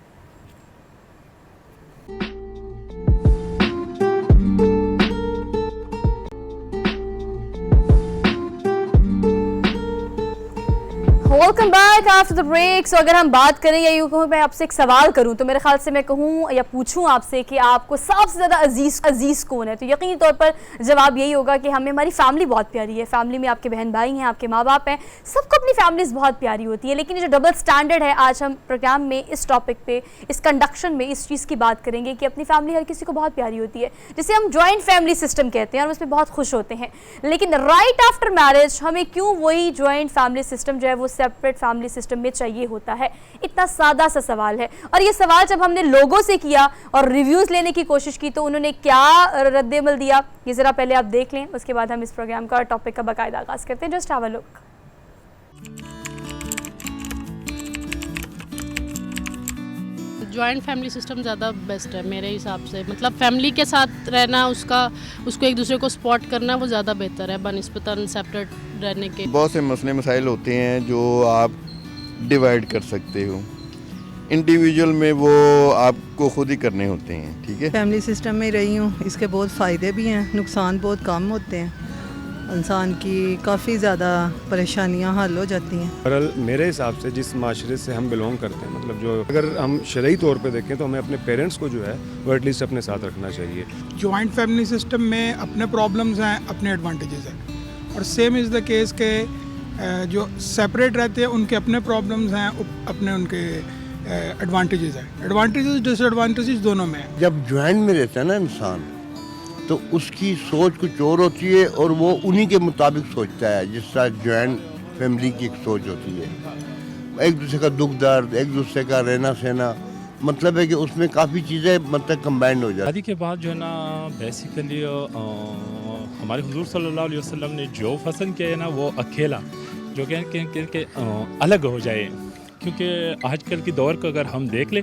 Welcome back after the break. So अगर हम बात करें या यूँ कहूँ मैं आपसे एक सवाल करूँ तो मेरे ख्याल से मैं कहूँ या पूछूँ आपसे कि आपको सबसे ज़्यादा अजीज़ कौन है, तो यकीनी तौर पर जवाब यही होगा कि हमें हमारी फैमिली बहुत प्यारी है। फैमिली में आपके बहन भाई हैं, आपके माँ बाप हैं, सबको अपनी फैमिलीज बहुत प्यारी होती है। लेकिन ये जो डबल स्टैंडर्ड है, आज हम प्रोग्राम में इस टॉपिक पे, इस कंडक्शन में इस चीज़ की बात करेंगे कि अपनी फैमिली हर किसी को बहुत प्यारी होती है, जिसे हम जॉइंट फैमिली सिस्टम कहते हैं और उसमें बहुत खुश होते हैं। लेकिन राइट आफ्टर मैरिज हमें क्यों वही जॉइंट फैमिली सिस्टम जो है वो सेपरेट फैमिली सिस्टम में चाहिए होता है? इतना सादा सा सवाल है। और ये सवाल जब हमने लोगों से किया और रिव्यूज़ लेने की कोशिश की तो उन्होंने क्या रद्देमल दिया, ये ज़रा पहले आप देख लें, उसके बाद हम इस प्रोग्राम का टॉपिक का बाकायदा आगाज़ करते हैं। Just have a look. Joint family system ज़्यादा बेस्ट है मेरे हिसाब से, मतलब फैमिली के साथ रहना, उसको एक दूसरे को सपोर्ट करना वो ज़्यादा बेहतर है बनिस्बतन सेपरेट रहने के। बहुत से मसले मसाइल होते हैं जो आप डिवाइड कर सकते हो, इंडिविजुअल में वो आपको खुद ही करने होते हैं। ठीक है, फैमिली सिस्टम में रही हूँ, इसके बहुत फ़ायदे भी हैं, नुकसान बहुत कम होते हैं, इंसान की काफ़ी ज़्यादा परेशानियां हल हो जाती हैं। बहरहाल मेरे हिसाब से जिस माशरे से हम बिलोंग करते हैं, मतलब जो अगर हम शरई तौर पे देखें तो हमें अपने पेरेंट्स को जो है वो एटलीस्ट अपने साथ रखना चाहिए। जॉइंट फैमिली सिस्टम में अपने प्रॉब्लम्स हैं, अपने एडवांटेजेस हैं, और सेम इज़ द केस के जो सेपरेट रहते हैं उनके अपने प्रॉब्लम्स हैं, अपने उनके एडवांटेजेस हैं। एडवांटेजेस डिसएडवांटेजेस दोनों में है। जब जॉइंट में रहता है ना इंसान, तो उसकी सोच कुछ और होती है और वो उन्हीं के मुताबिक सोचता है, जिस तरह जॉइंट फैमिली की एक सोच होती है। एक दूसरे का दुख दर्द, एक दूसरे का रहना सहना, मतलब है कि उसमें काफ़ी चीज़ें मतलब कंबाइंड हो जाती। शादी के बाद जो है ना बेसिकली हमारे हुजूर सल्लल्लाहु अलैहि वसल्लम ने जो पसंद किया है ना वो अकेला जो कि अलग हो जाए, क्योंकि आजकल की दौर को अगर हम देख लें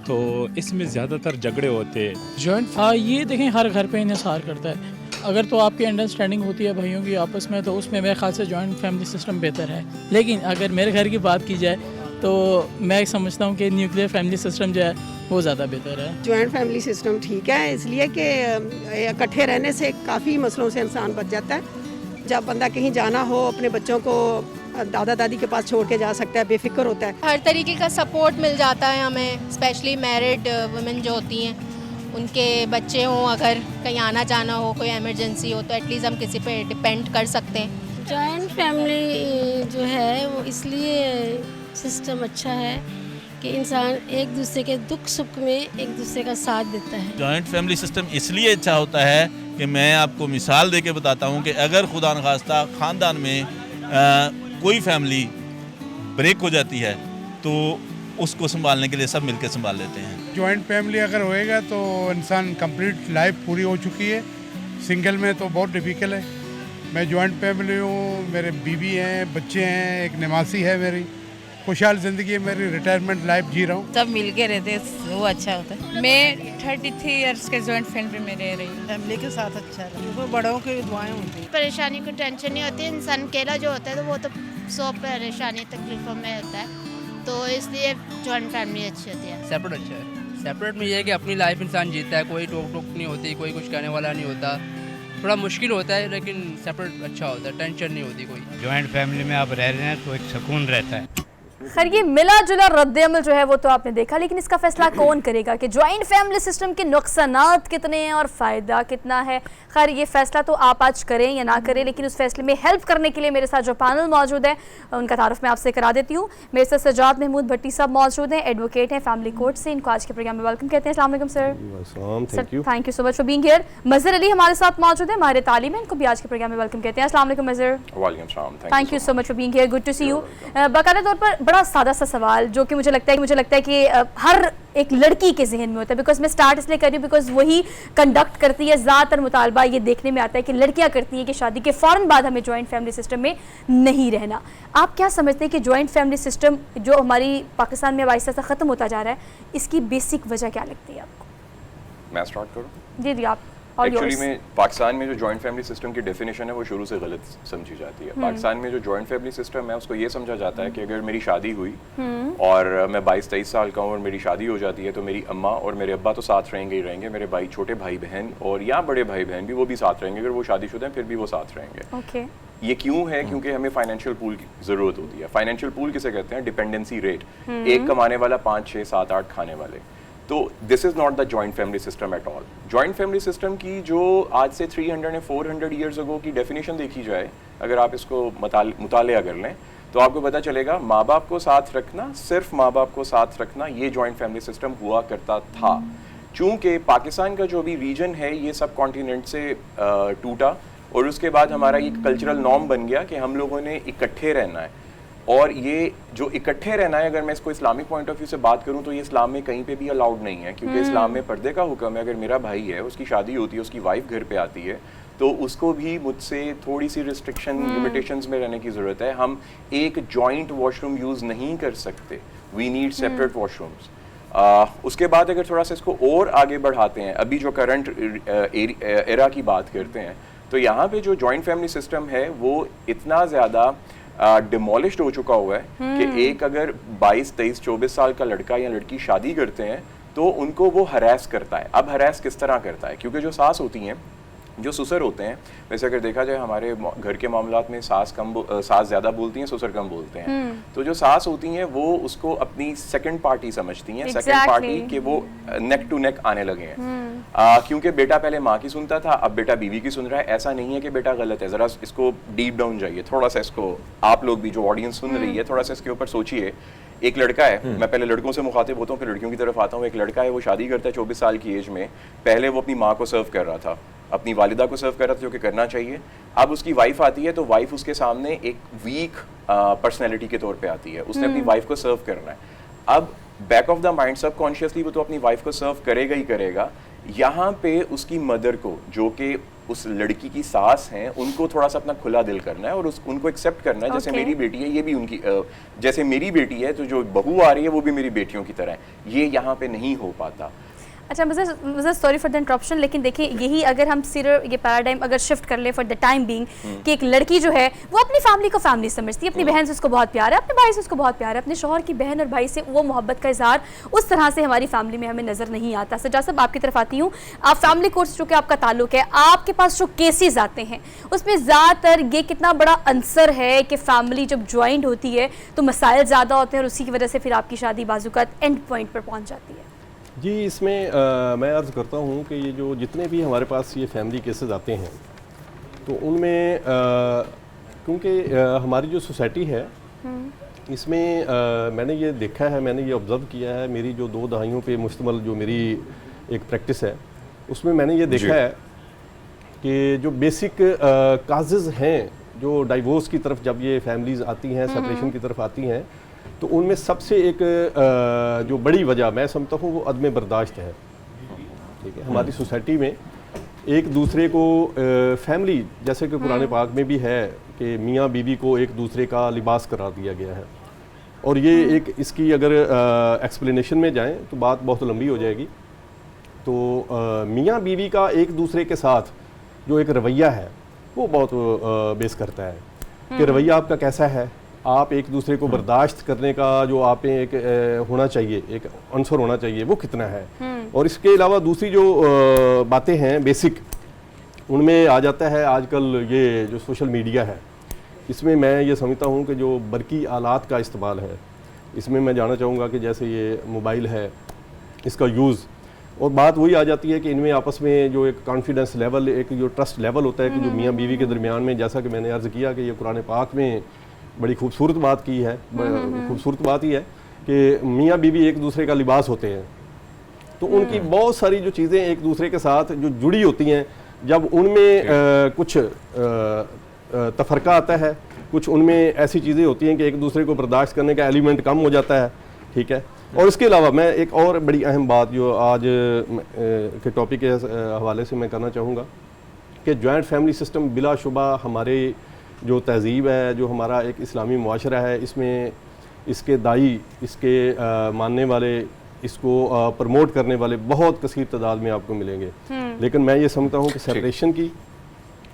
तो इसमें ज़्यादातर झगड़े होते हैं। जॉइंट ये देखें हर घर पे इन्हिसार करता है, अगर तो आपकी अंडरस्टैंडिंग होती है भाइयों की आपस में, तो उसमें मेरे ख्याल से जॉइंट फैमिली सिस्टम बेहतर है। लेकिन अगर मेरे घर की बात की जाए तो मैं समझता हूँ कि न्यूक्लियर फैमिली सिस्टम जो है वो ज़्यादा बेहतर है। जॉइंट फैमिली सिस्टम ठीक है, इसलिए कि इकट्ठे रहने से काफ़ी मसलों से इंसान बच जाता है। जब बंदा कहीं जाना हो, अपने बच्चों को दादा दादी के पास छोड़ के जा सकता है, बेफिक्र होता है। हर तरीके का सपोर्ट मिल जाता है हमें, स्पेशली मैरिड वुमेन जो होती हैं, उनके बच्चे हों, अगर कहीं आना जाना हो, कोई इमरजेंसी हो, तो एटलीस्ट हम किसी पे डिपेंड कर सकते हैं। जॉइंट फैमिली जो है वो इसलिए सिस्टम अच्छा है कि इंसान एक दूसरे के दुख सुख में एक दूसरे का साथ देता है। जॉइंट फैमिली सिस्टम इसलिए अच्छा होता है कि मैं आपको मिसाल देके बताता हूँ कि अगर खुदा न खास्ता ख़ानदान में कोई फैमिली ब्रेक हो जाती है तो उसको संभालने के लिए सब मिलकर संभाल लेते हैं। जॉइंट फैमिली अगर होएगा तो इंसान कंप्लीट लाइफ पूरी हो चुकी है, सिंगल में तो बहुत डिफ़िकल्ट है। मैं जॉइंट फैमिली हूँ, मेरे बीवी हैं, बच्चे हैं, एक नमासी है, मेरी खुशहाल ज़िंदगी है, मेरी रिटायरमेंट लाइफ जी रहा हूँ। सब मिल के रहते हैं वो अच्छा होता है। मैं 33 इयर्स के जॉइंट फैमिली में रह रही हूँ। फैमिली के साथ अच्छा है, क्योंकि बड़ों की दुआएं होती हैं। परेशानी को टेंशन नहीं होती, इंसान अकेला जो होता है तो वो तो 100 परेशानी तकलीफ़ों में होता है, तो इसलिए जॉइंट फैमिली अच्छी होती है। सेपरेट अच्छा है, सेपरेट में ये है कि अपनी लाइफ इंसान जीता है, कोई टोक टोक नहीं होती, कोई कुछ कहने वाला नहीं होता, थोड़ा मुश्किल होता है, लेकिन सेपरेट अच्छा होता है, टेंशन नहीं होती कोई। जॉइंट फैमिली में आप रह रहे हैं तो एक सुकून रहता है। खैर ये मिला जुला रद्द-ए-अमल जो है वो तो आपने देखा, लेकिन इसका फैसला कौन करेगा कि जॉइंट फैमिली सिस्टम के नुकसानात कितने हैं और फ़ायदा कितना है। खैर ये फैसला तो आप आज करें या ना करें, लेकिन उस फैसले में हेल्प करने के लिए मेरे साथ जो पैनल मौजूद है उनका तारुफ मैं आपसे करा देती हूँ। मेरे साथ सजाद महमूद भट्टी साहब मौजूद हैं, एडवोकेट हैं फैमिली कोर्ट से। इनको आज के प्रोग्राम में वेलकम कहते हैं। अस्सलाम वालेकुम sir. Thank you so much for being here. Mazhar Ali हमारे साथ मौजूद है, माहिर तालीम है, इनको भी आज के प्रोग्राम में वेलकम कहते हैं। अस्सलाम वालेकुम Mazhar. Thank you so much for being here, good to see you. बाकायदा तौर पर बड़ा सादा सा सवाल जो कि मुझे लगता है कि हर एक लड़की के जहन में होता है, बिकॉज मैं स्टार्ट इसलिए कर रही हूँ बिकॉज वही कंडक्ट करती है। ज़्यादातर मुतालबा ये देखने में आता है कि लड़कियाँ करती हैं कि शादी के फ़ौरन बाद हमें जॉइंट फैमिली सिस्टम में नहीं रहना। आप क्या समझते हैं कि जॉइंट फैमिली सिस्टम जो हमारी पाकिस्तान में आहिस्ता सा ख़त्म होता जा रहा है, इसकी बेसिक वजह क्या लगती है आपको? मैं स्टार्ट करूँ? जी जी आप। एक्चुअली में पाकिस्तान में जो जॉइंट फैमिली सिस्टम की डेफिनेशन है वो शुरू से गलत समझी जाती है। पाकिस्तान में जो जॉइंट फैमिली सिस्टम है उसको ये समझा जाता है कि अगर मेरी शादी हुई और मैं 22-23 साल का हूँ और मेरी शादी हो जाती है तो मेरी अम्मा और मेरे अब्बा तो साथ रहेंगे ही रहेंगे, मेरे भाई, छोटे भाई बहन और या बड़े भाई बहन भी वो भी साथ रहेंगे, अगर वो शादीशुदा हैं फिर भी वो साथ रहेंगे। ये क्यों है? क्योंकि हमें फाइनेंशियल पूल की ज़रूरत होती है। फाइनेंशियल पूल किसे कहते हैं? डिपेंडेंसी रेट, एक कमाने वाला 5, 6, 7, 8 खाने वाले। तो this is not the joint family system at all. Joint family system की जो आज से 300 या 400 ईयर्स अगो की डेफिनेशन देखी जाए, अगर आप इसको मुतालिया कर लें तो आपको पता चलेगा माँ बाप को साथ रखना, सिर्फ माँ बाप को साथ रखना, ये जॉइंट फैमिली सिस्टम हुआ करता था। चूँकि पाकिस्तान का जो भी रीजन है ये सब कॉन्टिनेंट से टूटा और उसके बाद हमारा ये कल्चरल नॉर्म बन गया कि हम लोगों ने इकट्ठे रहना है। और ये जो इकट्ठे रहना है, अगर मैं इसको इस्लामिक पॉइंट ऑफ व्यू से बात करूं तो ये इस्लाम में कहीं पे भी अलाउड नहीं है, क्योंकि इस्लाम में पर्दे का हुक्म है। अगर मेरा भाई है, उसकी शादी होती है, उसकी वाइफ घर पे आती है, तो उसको भी मुझसे थोड़ी सी रिस्ट्रिक्शन लिमिटेशंस में रहने की ज़रूरत है। हम एक जॉइंट वॉशरूम यूज़ नहीं कर सकते, वी नीड सेपरेट वॉशरूम्स। उसके बाद अगर थोड़ा सा इसको और आगे बढ़ाते हैं, अभी जो करंट एरा की बात करते हैं, तो यहाँ पे जो जॉइंट फैमिली सिस्टम है वो इतना ज़्यादा डिमोलिश्ड हो चुका हुआ है कि एक अगर 22, 23, 24 साल का लड़का या लड़की शादी करते हैं तो उनको वो हरास करता है। अब हरास किस तरह करता है, क्योंकि जो सास होती हैं, जो ससुर होते हैं, वैसे अगर देखा जाए हमारे घर के मामलात में सास ज़्यादा बोलती हैं, ससुर कम बोलते हैं। तो जो सास होती हैं वो उसको अपनी सेकंड पार्टी समझती हैं, सेकंड पार्टी के वो नेक टू नेक आने लगे हैं। क्योंकि बेटा पहले माँ की सुनता था, अब बेटा बीवी की सुन रहा है। ऐसा नहीं है कि बेटा गलत है, ज़रा इसको डीप डाउन जाइए थोड़ा सा, इसको आप लोग भी जो ऑडियंस सुन रही है थोड़ा सा इसके ऊपर सोचिए। एक लड़का है, मैं पहले लड़कों से मुखातिब होता हूँ फिर लड़कियों की तरफ आता हूँ। एक लड़का है, वो शादी करता है 24 साल की एज में। पहले वो अपनी माँ को सर्व कर रहा था, अपनी वालिदा को सर्व कर रहा था, जो कि करना चाहिए। अब उसकी वाइफ आती है तो वाइफ उसके सामने एक वीक पर्सनैलिटी के तौर पे आती है, उसने अपनी वाइफ को सर्व करना है। अब back of the mind subconsciously वो तो अपनी वाइफ को सर्व करेगा ही करेगा। यहाँ पे उसकी मदर को, जो कि उस लड़की की सास हैं, उनको थोड़ा सा अपना खुला दिल करना है और उनको एक्सेप्ट करना है। जैसे मेरी बेटी है, ये भी उनकी जैसे मेरी बेटी है, तो जो बहू आ रही है वो भी मेरी बेटियों की तरह है। ये यहाँ पे नहीं हो पाता। अच्छा मुझे सॉरी फॉर द इंटरप्शन, लेकिन देखिए यही अगर हम सिर्फ ये पैराडाइम अगर शिफ्ट कर ले फॉर द टाइम बीइंग कि एक लड़की जो है वो अपनी फैमिली को फैमिली समझती है, अपनी बहन से उसको बहुत प्यार है, अपने भाई से उसको बहुत प्यार है, अपने शौहर की बहन और भाई से वो मोहब्बत का इजहार उस तरह से हमारी फैमिली में हमें नज़र नहीं आता। सजा साहब आपकी तरफ आती हूँ, आप फैमिली कोर्ट से जो कि आपका ताल्लुक है, आपके पास जो केसेस आते हैं उसमें ज़्यादातर ये कितना बड़ा आंसर है कि फैमिली जब ज्वाइंट होती है तो मसाइल ज़्यादा होते हैं और उसी की वजह से फिर आपकी शादी बाजुकात एंड पॉइंट पर पहुँच जाती है? जी, इसमें मैं अर्ज़ करता हूँ कि ये जो जितने भी हमारे पास ये फैमिली केसेस आते हैं तो उनमें क्योंकि हमारी जो सोसाइटी है इसमें मैंने ये देखा है, मैंने ये ऑब्ज़र्व किया है, मेरी जो 2 दहाइयों पे मुश्तमल जो मेरी एक प्रैक्टिस है उसमें मैंने ये देखा है कि जो बेसिक काजेज़ हैं जो डाइवोर्स की तरफ जब ये फैमिलीज़ आती हैं, सेपरेशन की तरफ आती हैं, तो उनमें सबसे एक जो बड़ी वजह मैं समझता हूँ वो अदम बर्दाश्त है। ठीक है, हमारी सोसाइटी में एक दूसरे को फैमिली, जैसे कि कुरान पाक में भी है कि मियाँ बीवी को एक दूसरे का लिबास करार दिया गया है। और ये एक इसकी अगर एक्सप्लेनेशन में जाएं तो बात बहुत लंबी हो जाएगी। तो मियाँ बीवी का एक दूसरे के साथ जो एक रवैया है वो बहुत बेस करता है कि रवैया आपका कैसा है, आप एक दूसरे को बर्दाश्त करने का जो आप में एक होना चाहिए, एक आंसर होना चाहिए, वो कितना है। और इसके अलावा दूसरी जो बातें हैं बेसिक, उनमें आ जाता है आजकल ये जो सोशल मीडिया है, इसमें मैं ये समझता हूँ कि जो बरकी आलात का इस्तेमाल है, इसमें मैं जानना चाहूँगा कि जैसे ये मोबाइल है इसका यूज़, और बात वही आ जाती है कि इनमें आपस में जो एक कॉन्फिडेंस लेवल, एक जो ट्रस्ट लेवल होता है कि जो मियाँ बीवी के दरमियान में, जैसा कि मैंने अर्ज़ किया कि ये कुरान पाक में बड़ी खूबसूरत बात की है, खूबसूरत बात ही है कि मियाँ बीवी एक दूसरे का लिबास होते हैं। तो उनकी बहुत सारी जो चीज़ें एक दूसरे के साथ जो जुड़ी होती हैं, जब उनमें कुछ तफरका आता है, कुछ उनमें ऐसी चीज़ें होती हैं कि एक दूसरे को बर्दाश्त करने का एलिमेंट कम हो जाता है। ठीक है, और इसके अलावा मैं एक और बड़ी अहम बात जो आज के टॉपिक के हवाले से मैं करना चाहूँगा कि जॉइंट फैमिली सिस्टम बिलाशुबा हमारे जो तहज़ीब है, जो हमारा एक इस्लामी मुआशरा है, इसमें इसके दाई, इसके मानने वाले, इसको प्रमोट करने वाले बहुत कसीर तादाद में आपको मिलेंगे। लेकिन मैं ये समझता हूँ कि सेपरेशन की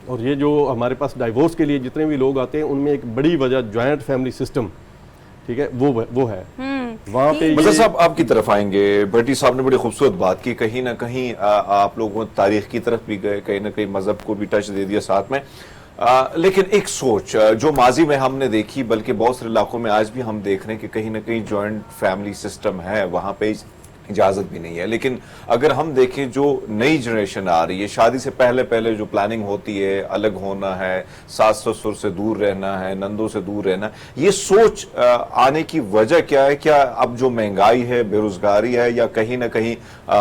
और ये जो हमारे पास डाइवोर्स के लिए जितने भी लोग आते हैं उनमें एक बड़ी वजह जॉइंट फैमिली सिस्टम, ठीक है, वो है। वहाँ पे मज़हर साहब आपकी तरफ आएंगे। भट्टी साहब ने बड़ी खूबसूरत बात की, कहीं ना कहीं आप लोगों तारीख की तरफ भी गए, कहीं ना कहीं मज़हब को भी टच दे दिया साथ में। लेकिन एक सोच जो माजी में हमने देखी, बल्कि बहुत सारे इलाकों में आज भी हम देख रहे हैं कि कहीं ना कहीं जॉइंट फैमिली सिस्टम है, वहाँ पे इजाज़त भी नहीं है। लेकिन अगर हम देखें जो नई जनरेशन आ रही है, शादी से पहले पहले जो प्लानिंग होती है, अलग होना है, सास ससुर से दूर रहना है, नंदों से दूर रहना, ये सोच आने की वजह क्या है? क्या अब जो महंगाई है, बेरोजगारी है, या कहीं ना कहीं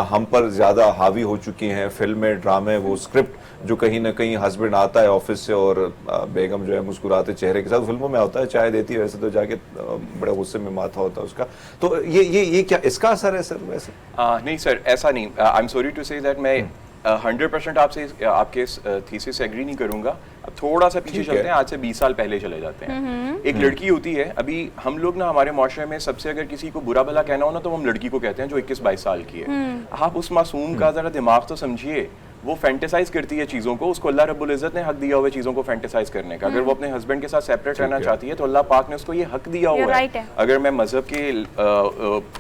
हम पर ज़्यादा हावी हो चुकी हैं फिल्में, ड्रामे, वो स्क्रिप्ट जो कहीं ना कहीं हस्बैंड आता है ऑफिस से और बेगम जो है मुस्कुराते चेहरे के साथ, फिल्मों में होता है चाय देती है, वैसे तो जाके बड़े गुस्से में माथा होता है उसका। तो ये क्या इसका असर है सर? वैसे नहीं सर, ऐसा नहीं। I am sorry to say that मैं 100% आपसे आपके इस थीसिस से एग्री नहीं करूंगा। थोड़ा सा पीछे चलते हैं, आज से 20 साल पहले चले जाते हैं। एक लड़की होती है, अभी हम लोग ना हमारे माशरे में सबसे अगर किसी को बुरा भला कहना हो ना तो हम लड़की को कहते हैं जो 21-22 साल की है। आप उस मासूम का जरा दिमाग तो समझिए, वो फैंटेसाइज करती है चीज़ों को, उसको अल्लाह रब्बुल इज़्ज़त ने हक दिया हुआ है चीज़ों को फैंटेसाइज करने का। अगर वो अपने हस्बैंड के साथ सेपरेट रहना चाहती है तो अल्लाह पाक ने उसको ये हक दिया हुआ है। अगर मैं मजहब के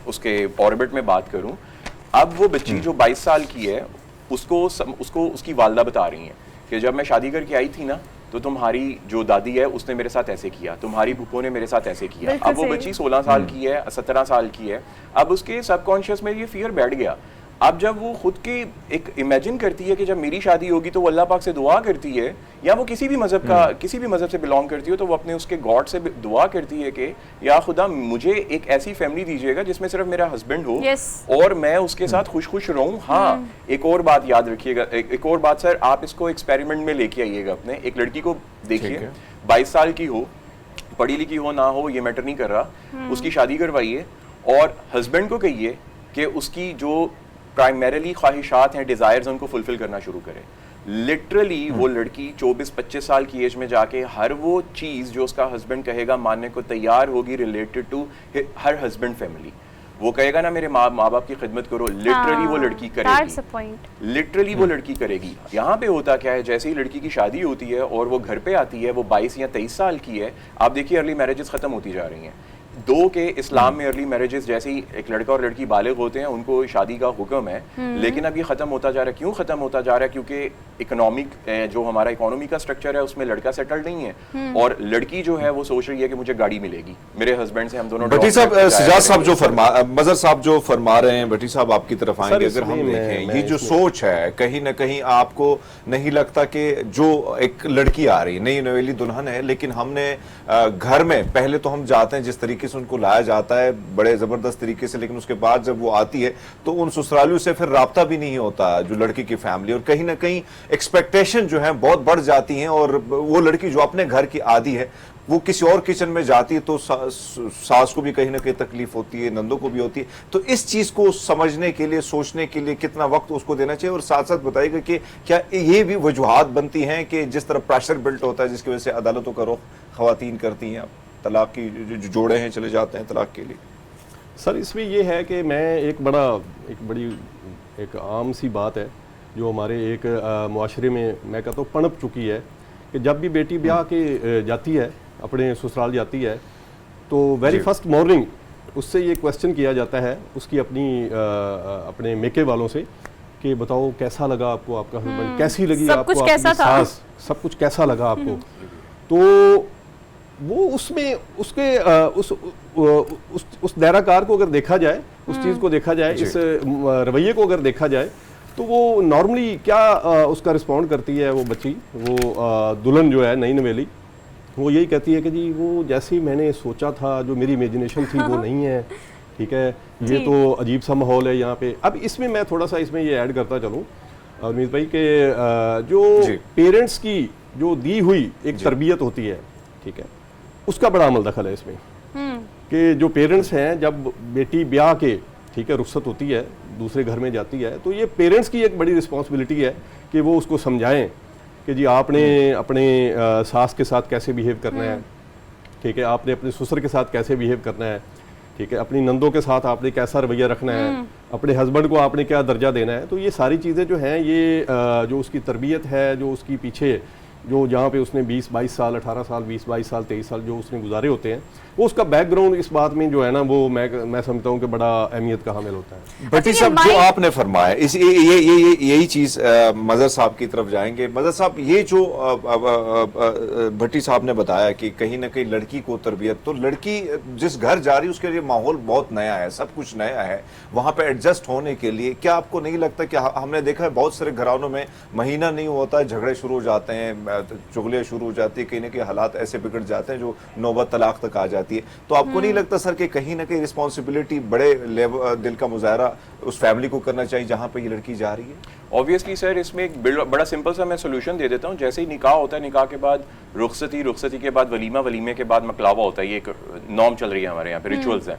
उसके ऑर्बिट में बात करूं, अब वो बच्ची जो 22 साल की है उसको उसकी वालदा बता रही हैं कि जब मैं शादी करके आई थी ना तो तुम्हारी जो दादी है उसने मेरे साथ ऐसे किया, तुम्हारी फूफो ने मेरे साथ ऐसे किया। अब वो बच्ची 16 साल की है, 17 साल की है, अब उसके सबकॉन्शियस में ये फियर बैठ गया। अब जब वो खुद के एक इमेजिन करती है कि जब मेरी शादी होगी तो वो अल्लाह पाक से दुआ करती है, या वो किसी भी मजहब से बिलोंग करती हो तो वो अपने उसके गॉड से दुआ करती है कि या खुदा मुझे एक ऐसी फैमिली दीजिएगा जिसमें सिर्फ मेरा हस्बैंड हो और मैं उसके साथ खुश खुश रहूं। हाँ, एक और बात याद रखिएगा, एक और बात सर, आप इसको एक्सपेरिमेंट में लेके आइएगा अपने। एक लड़की को देखिए, 22 साल की हो, पढ़ी लिखी हो ना हो ये मैटर नहीं कर रहा, उसकी शादी करवाइए और हस्बैंड को कहिए कि उसकी जो प्राइमरीली ख्वाहिशात हैं, डिज़ायर्स, उनको फुलफिल करना शुरू करें। लिटरली वो लड़की 24-25 साल की एज में जाके हर वो चीज़ जो उसका हस्बैंड कहेगा मानने को तैयार होगी related to her husband family. वो कहेगा ना मेरे माँ बाप की खिदमत करो, लिटरली वो लड़की करेगी, लिटरली वो लड़की करेगी। यहाँ पे होता क्या है, जैसे ही लड़की की शादी होती है और वो घर पे आती है, वो 22 या 23 साल की है, आप देखिए अर्ली मैरिजेस खत्म होती जा रही हैं। दो के इस्लाम में अर्ली मैरिजेस जैसे ही एक लड़का और लड़की बालिग होते हैं उनको शादी का हुक्म है, लेकिन अब ये खत्म होता जा रहा है। क्यों खत्म होता जा रहा है? क्योंकि इकोनॉमिक जो हमारा इकोनॉमी का स्ट्रक्चर है उसमें लड़का सेटल्ड नहीं है और लड़की जो है वो सोच रही है कि मुझे गाड़ी मिलेगी मेरे हस्बैंड से, हम दोनों। भट्टी साहब, सजाद साहब जो मजहर साहब जो फरमा रहे हैं, भट्टी साहब आपकी तरफ आएंगे। अगर हम देखें ये जो सोच है, कहीं ना कहीं आपको नहीं लगता कि जो एक लड़की आ रही, नई नवेली दुल्हन है, लेकिन हमने घर में पहले तो हम जाते हैं जिस तरीके से उनको लाया जाता है बड़े जबरदस्त तरीके से, लेकिन उसके बाद जब वो आती है तो उन ससुरालियों से फिर राब्ता भी नहीं होता जो लड़की की फैमिली, और कहीं ना कहीं एक्सपेक्टेशन जो है बहुत बढ़ जाती हैं और वो लड़की जो अपने घर की आदी है वो किसी और किचन में जाती है तो सास को भी कहीं ना कहीं तकलीफ होती है, नंदों को भी होती है। तो इस चीज को समझने के लिए, सोचने के लिए कितना वक्त उसको देना चाहिए? और साथ साथ बताइएगा कि क्या ये भी वजूहात बनती हैं कि जिस तरह प्रेशर बिल्ट होता है जिसकी वजह से अदालतों का रुख खवातीन करती हैं, तलाक की जो जोड़े हैं चले जाते हैं तलाक के लिए? सर इसमें ये है कि मैं एक बड़ी आम सी बात है जो हमारे एक मुआशरे में मैं कहता हूँ पनप चुकी है कि जब भी बेटी ब्याह के जाती है, अपने ससुराल जाती है, तो वेरी फर्स्ट मॉर्निंग उससे ये क्वेश्चन किया जाता है उसकी अपने मेके वालों से कि बताओ कैसा लगा आपको आपका हस्बैंड, कैसी लगी आपको आपकी सास, सब कुछ कैसा लगा आपको। तो वो उसमें उसके उस दायराकार को अगर देखा जाए, उस चीज़ को देखा जाए, इस रवैये को अगर देखा जाए, तो वो नॉर्मली क्या उसका रिस्पॉन्ड करती है वो बच्ची, वो दुल्हन जो है नई नवेली, वो यही कहती है कि जी वो जैसे ही मैंने सोचा था, जो मेरी इमेजिनेशन थी वो नहीं है, ठीक है, ये तो अजीब सा माहौल है यहाँ पे। अब इसमें मैं थोड़ा सा इसमें ये ऐड करता चलूँ अमीत भाई के जो पेरेंट्स की जो दी हुई एक तरबियत होती है, ठीक है, उसका बड़ा अमल दखल है इसमें कि जो पेरेंट्स हैं जब बेटी ब्याह के, ठीक है, रुखसत होती है, दूसरे घर में जाती है, तो ये पेरेंट्स की एक बड़ी रिस्पॉन्सिबिलिटी है कि वो उसको समझाएं कि जी आपने अपने सास के साथ कैसे बिहेव करना है, ठीक है, आपने अपने ससुर के साथ कैसे बिहेव करना है, ठीक है, अपनी नंदों के साथ आपने कैसा रवैया रखना है, अपने हस्बैंड को आपने क्या दर्जा देना है। तो ये सारी चीज़ें जो हैं, ये जो उसकी तरबियत है, जो उसकी पीछे जो जहाँ पे उसने 20-22 साल, 18 साल, 20-22 साल, 23 साल जो उसने गुजारे होते हैं, वो उसका बैकग्राउंड इस बात में जो है ना, वो मैं समझता हूँ कि बड़ा अहमियत का हामिल होता है। भट्टी साहब जो आपने फरमाया इस यही चीज़ मजहर साहब की तरफ जाएंगे। मजहर साहब, ये जो भट्टी साहब ने बताया कि कहीं ना कहीं लड़की को तरबियत, तो लड़की जिस घर जा रही है उसके लिए माहौल बहुत नया है, सब कुछ नया है, वहाँ पे एडजस्ट होने के लिए क्या आपको नहीं लगता कि हमने देखा है बहुत सारे घरानों में महीना नहीं होता है झगड़े शुरू हो जाते हैं, चुगलियाँ शुरू हो जाती है, कहीं ना कहीं हालात ऐसे बिगड़ जाते हैं जो नौबत तलाक तक आ जाती है। तो आपको नहीं लगता सर कि कहीं ना कहीं रिस्पॉन्सिबिलिटी बड़े दिल का मुजाहरा उस फैमिली को करना चाहिए जहाँ पे ये लड़की जा रही है? ऑब्वियसली सर, इसमें एक बड़ा सिंपल सा मैं सोल्यूशन दे देता हूँ। जैसे ही निकाह होता है, निकाह के बाद रुखसती के बाद वलीमा, वलीमे के बाद मकलावा होता है, ये एक नॉर्म चल रही है हमारे यहाँ पे, रिचुअल्स हैं।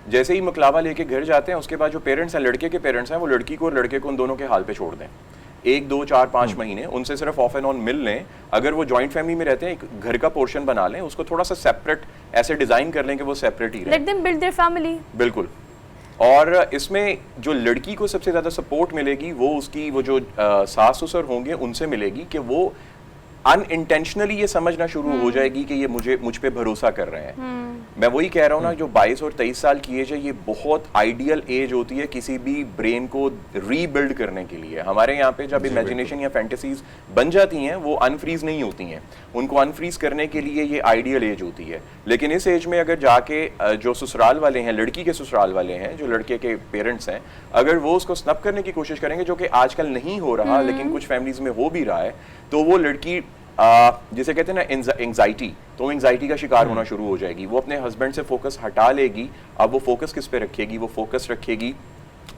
जैसे ही मकलावा लेके घर जाते हैं, उसके बाद जो पेरेंट्स हैं, लड़के के पेरेंट्स हैं, वो लड़की को और लड़के को उन दोनों के हाल पे छोड़ दें। 1, 2, 4, 5 महीने उनसे सिर्फ ऑफ एंड ऑन मिल लें। अगर वो जॉइंट फैमिली में रहते हैं, एक घर का पोर्शन बना लें, उसको थोड़ा सा सेपरेट ऐसे डिजाइन कर लें कि वो सेपरेट ही रहे। Let them build their family. बिल्कुल। और इसमें जो लड़की को सबसे ज़्यादा सपोर्ट मिलेगी वो उसकी वो जो सास ससुर होंगे उनसे मिलेगी कि वो अनइंटेंशनली ये समझना शुरू हो जाएगी कि ये मुझ पे भरोसा कर रहे हैं। मैं वही कह रहा हूँ ना, जो 22 और 23 साल की एज है, ये बहुत आइडियल एज होती है किसी भी ब्रेन को रीबिल्ड करने के लिए। हमारे यहाँ पे जब इमेजिनेशन या फैंटेसीज बन जाती हैं वो अनफ्रीज नहीं होती हैं, उनको अनफ्रीज करने के लिए ये आइडियल एज होती है। लेकिन इस एज में अगर जाके जो ससुराल वाले हैं, लड़की के ससुराल वाले हैं, जो लड़के के पेरेंट्स हैं, अगर वो उसको स्नप करने की कोशिश करेंगे, जो कि आजकल नहीं हो रहा लेकिन कुछ फैमिलीज में हो भी रहा है, तो वो लड़की जिसे कहते हैं ना एंजाइटी, तो एंजाइटी का शिकार होना शुरू हो जाएगी। वो अपने हस्बैंड से फोकस हटा लेगी। अब वो फोकस किस पे रखेगी? वो फोकस रखेगी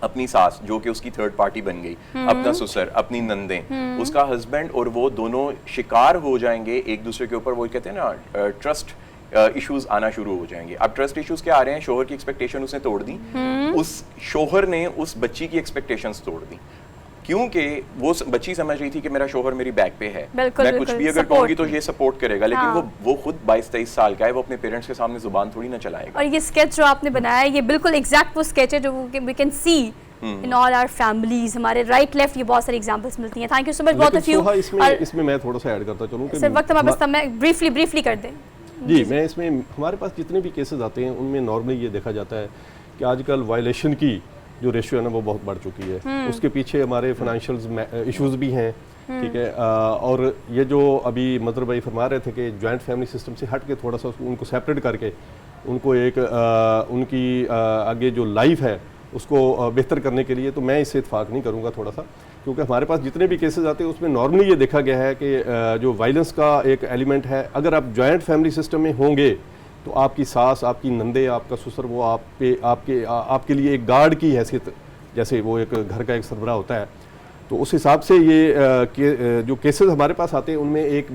अपनी सास, जो कि उसकी थर्ड पार्टी बन गई, अपना ससुर, अपनी नंदें, उसका हस्बैंड, और वो दोनों शिकार हो जाएंगे एक दूसरे के ऊपर। वो कहते हैं ना ट्रस्ट इश्यूज आना शुरू हो जाएंगे। अब ट्रस्ट इश्यूज क्या आ रहे हैं? शोहर की एक्सपेक्टेशन उसने तोड़ दी, उस शोहर ने उस बच्ची की एक्सपेक्टेशंस तोड़ दी, क्योंकि वो बच्ची समझ रही थी कि मेरा शोहर मेरी बैक पे है, मैं कुछ भी अगर कहूंगी तो ये सपोर्ट करेगा। लेकिन वो खुद 22-23 साल का है, वो अपने पेरेंट्स के सामने जुबान थोड़ी ना चलाएगा। और ये स्केच जो आपने बनाया है, ये बिल्कुल एग्जैक्ट वो स्केच है जो we can see in all our families. हमारे राइट लेफ्ट ये बहुत सारी एग्जांपल्स मिलती हैं। Thank you so much both of you. इसमें मैं थोड़ा सा ऐड करता चलूं कि सर वक्त हमारे पास, मैं ब्रीफली कर दें जी। मैं इसमें हमारे पास जितने भी केसेस आते हैं उनमें नॉर्मली ये देखा जाता है कि आजकल वायलेशन की जो रेशियो है ना वो बहुत बढ़ चुकी है। उसके पीछे हमारे फाइनेंशियल इश्यूज भी हैं, ठीक है। और ये जो अभी मदर भाई फरमा रहे थे कि जॉइंट फैमिली सिस्टम से हट के थोड़ा सा उनको सेपरेट करके उनको एक उनकी आगे जो लाइफ है उसको बेहतर करने के लिए, तो मैं इससे इत्फाक नहीं करूँगा थोड़ा सा, क्योंकि हमारे पास जितने भी केसेस आते हैं उसमें नॉर्मली ये देखा गया है कि जो वायलेंस का एक एलिमेंट है, अगर आप जॉइंट फैमिली सिस्टम में होंगे तो आपकी सास, आपकी नंदे, आपका ससुर, वो आपके लिए एक गार्ड की हैसियत, जैसे वो एक घर का एक सरबरा होता है। तो उस हिसाब से ये जो केसेस हमारे पास आते हैं उनमें एक